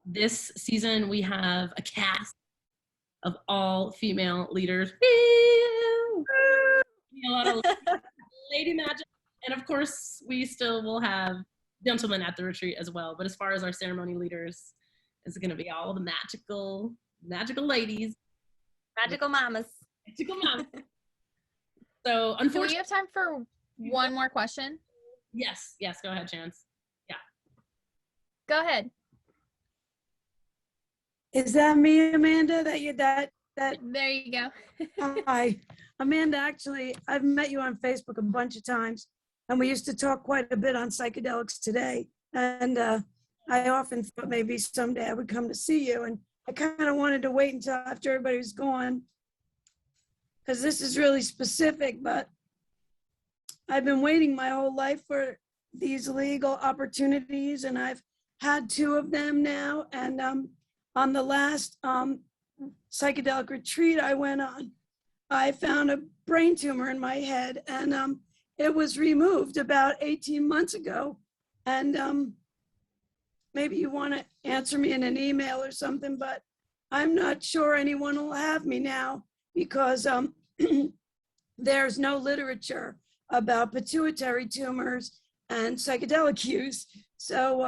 This season, we have a cast of all female leaders. A lot of lady magic And of course, we still will have gentlemen at the retreat as well. But as far as our ceremony leaders, it's going to be all the magical ladies. Magical mamas. Magical mamas. So Do we unfortunately, have time for one more question? yes, go ahead, Chance. Yeah. Go ahead. Is that me, Amanda? That There you go. Hi, Amanda. Actually, I've met you on Facebook a bunch of times, and we used to talk quite a bit on psychedelics today. And I often thought maybe someday I would come to see you, and I kind of wanted to wait until after everybody was gone, because this is really specific. But I've been waiting my whole life for these legal opportunities, and I've had 2 of them now. And on the last psychedelic retreat I went on, I found a brain tumor in my head, and it was removed about 18 months ago. And maybe you want to answer me in an email or something, but I'm not sure anyone will have me now, because there's no literature about pituitary tumors and psychedelic use. So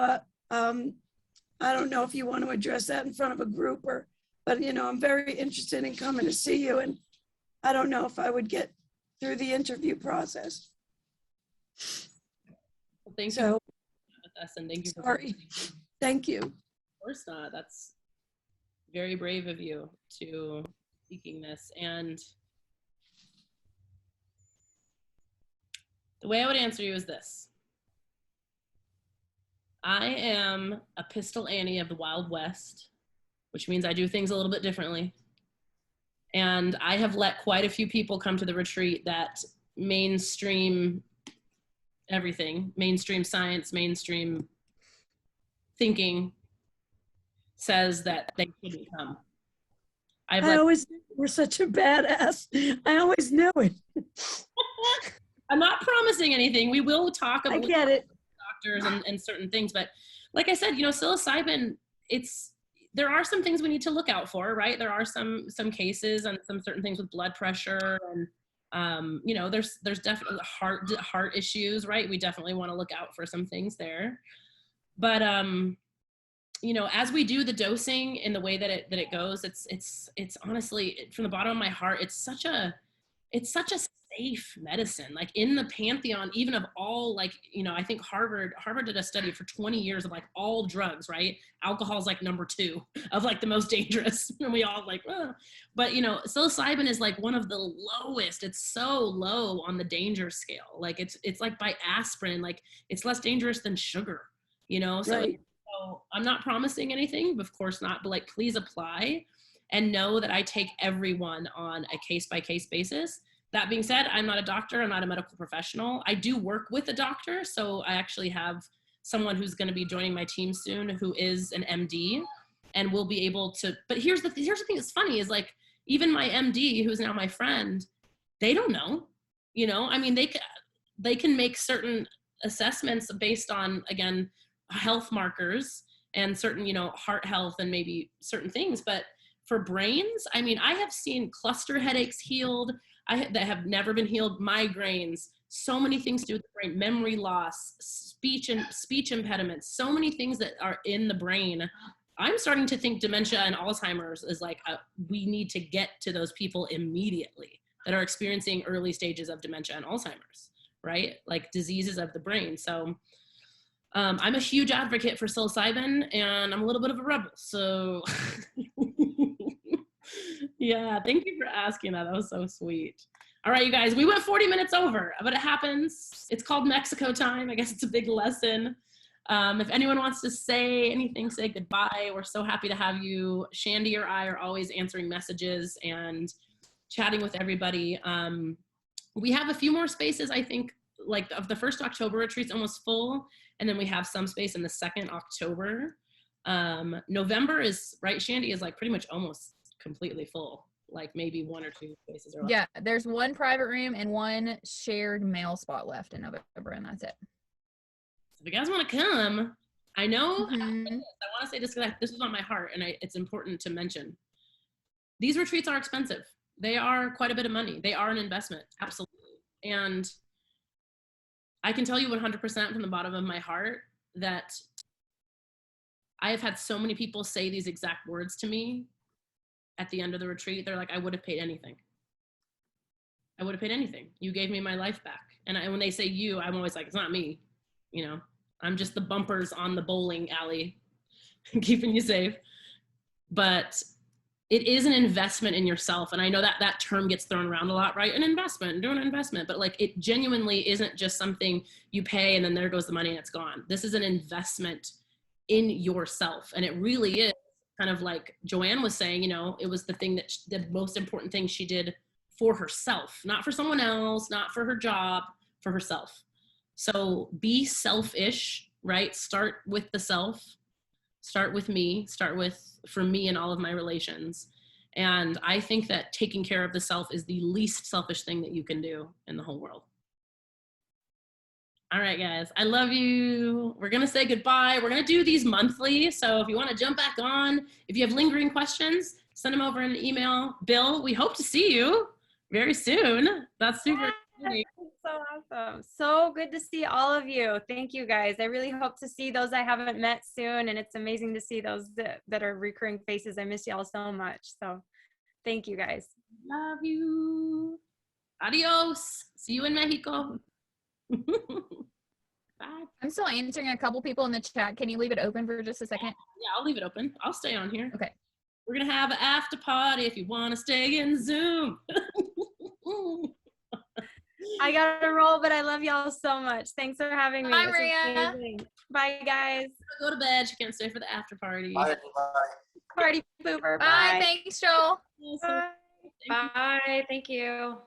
I don't know if you want to address that in front of a group, but I'm very interested in coming to see you, and I don't know if I would get through the interview process. Well, thank you with us, and thank you. Sorry. Thank you. Of course not. That's very brave of you to seeking this. And the way I would answer you is this. I am a Pistol Annie of the Wild West, which means I do things a little bit differently. And I have let quite a few people come to the retreat that mainstream everything, mainstream science, mainstream thinking says that they shouldn't come. I always knew you were such a badass. I always knew it. I'm not promising anything. We will talk about I get it. doctors and certain things, but like I said, psilocybin, there are some things we need to look out for, right? There are some cases and some certain things with blood pressure, and there's definitely heart issues, right? We definitely want to look out for some things there. But as we do the dosing in the way that it goes, it's honestly, from the bottom of my heart, it's such a safe medicine, like in the pantheon, even of all, I think Harvard did a study for 20 years of all drugs, right? Alcohol's number 2 of the most dangerous, and we all but psilocybin is one of the lowest. It's so low on the danger scale. It's like by aspirin, it's less dangerous than sugar, Right. So I'm not promising anything, of course not, but please apply and know that I take everyone on a case-by-case basis. That being said, I'm not a doctor, I'm not a medical professional. I do work with a doctor, so I actually have someone who's going to be joining my team soon who is an MD, and will be able to, but here's the thing that's funny is even my MD, who's now my friend, they don't know, they can make certain assessments based on, again, health markers and certain, heart health and maybe certain things. But for brains, I have seen cluster headaches healed that have never been healed, migraines, so many things to do with the brain, memory loss, speech impediments, so many things that are in the brain. I'm starting to think dementia and Alzheimer's is we need to get to those people immediately that are experiencing early stages of dementia and Alzheimer's, right? Diseases of the brain. So I'm a huge advocate for psilocybin, and I'm a little bit of a rebel. So yeah, thank you for asking that. That was so sweet. All right, you guys, we went 40 minutes over, but it happens. It's called Mexico time. I guess it's a big lesson. If anyone wants to say anything, say goodbye. We're so happy to have you. Shandy or I are always answering messages and chatting with everybody. We have a few more spaces, I think, of the first October retreat's almost full, and then we have some space in the second October. November is, right, Shandy, is pretty much almost completely full, maybe 1 or 2 spaces are left. Yeah, there's 1 private room and 1 shared male spot left in November, and that's it. So if you guys want to come, I know, I want to say this because this is on my heart, and it's important to mention. These retreats are expensive. They are quite a bit of money. They are an investment, absolutely. And I can tell you 100% from the bottom of my heart that I have had so many people say these exact words to me at the end of the retreat. They're like, I would have paid anything. I would have paid anything. You gave me my life back. And when they say you, I'm always like, it's not me. You know, I'm just the bumpers on the bowling alley keeping you safe. But it is an investment in yourself. And I know that that term gets thrown around a lot, right? An investment, doing an investment, but like it genuinely isn't just something you pay and then there goes the money and it's gone. This is an investment in yourself. And it really is kind of like Joanne was saying, you know, it was the thing that the most important thing she did for herself, not for someone else, not for her job, for herself. So be selfish, right? Start with the self. Start with me, start with for me in all of my relations. And I think that taking care of the self is the least selfish thing that you can do in the whole world. All right, guys, I love you. We're gonna say goodbye. We're gonna do these monthly. So if you wanna jump back on, if you have lingering questions, send them over in an email. Bill, we hope to see you very soon. That's super exciting. So awesome. So good to see all of you. Thank you guys. I really hope to see those I haven't met soon. And it's amazing to see those that are recurring faces. I miss y'all so much. So thank you guys. Love you. Adios. See you in Mexico. Bye. I'm still answering a couple people in the chat. Can you leave it open for just a second? Yeah, I'll leave it open. I'll stay on here. Okay. We're gonna have an after party if you want to stay in Zoom. I gotta roll, but I love y'all so much. Thanks for having me. Bye, This was Maria. amazing. Bye, guys. Go to bed. She can't stay for the after party. Bye. Party pooper. Bye. Thanks, Joel. Bye. Bye. Thank you.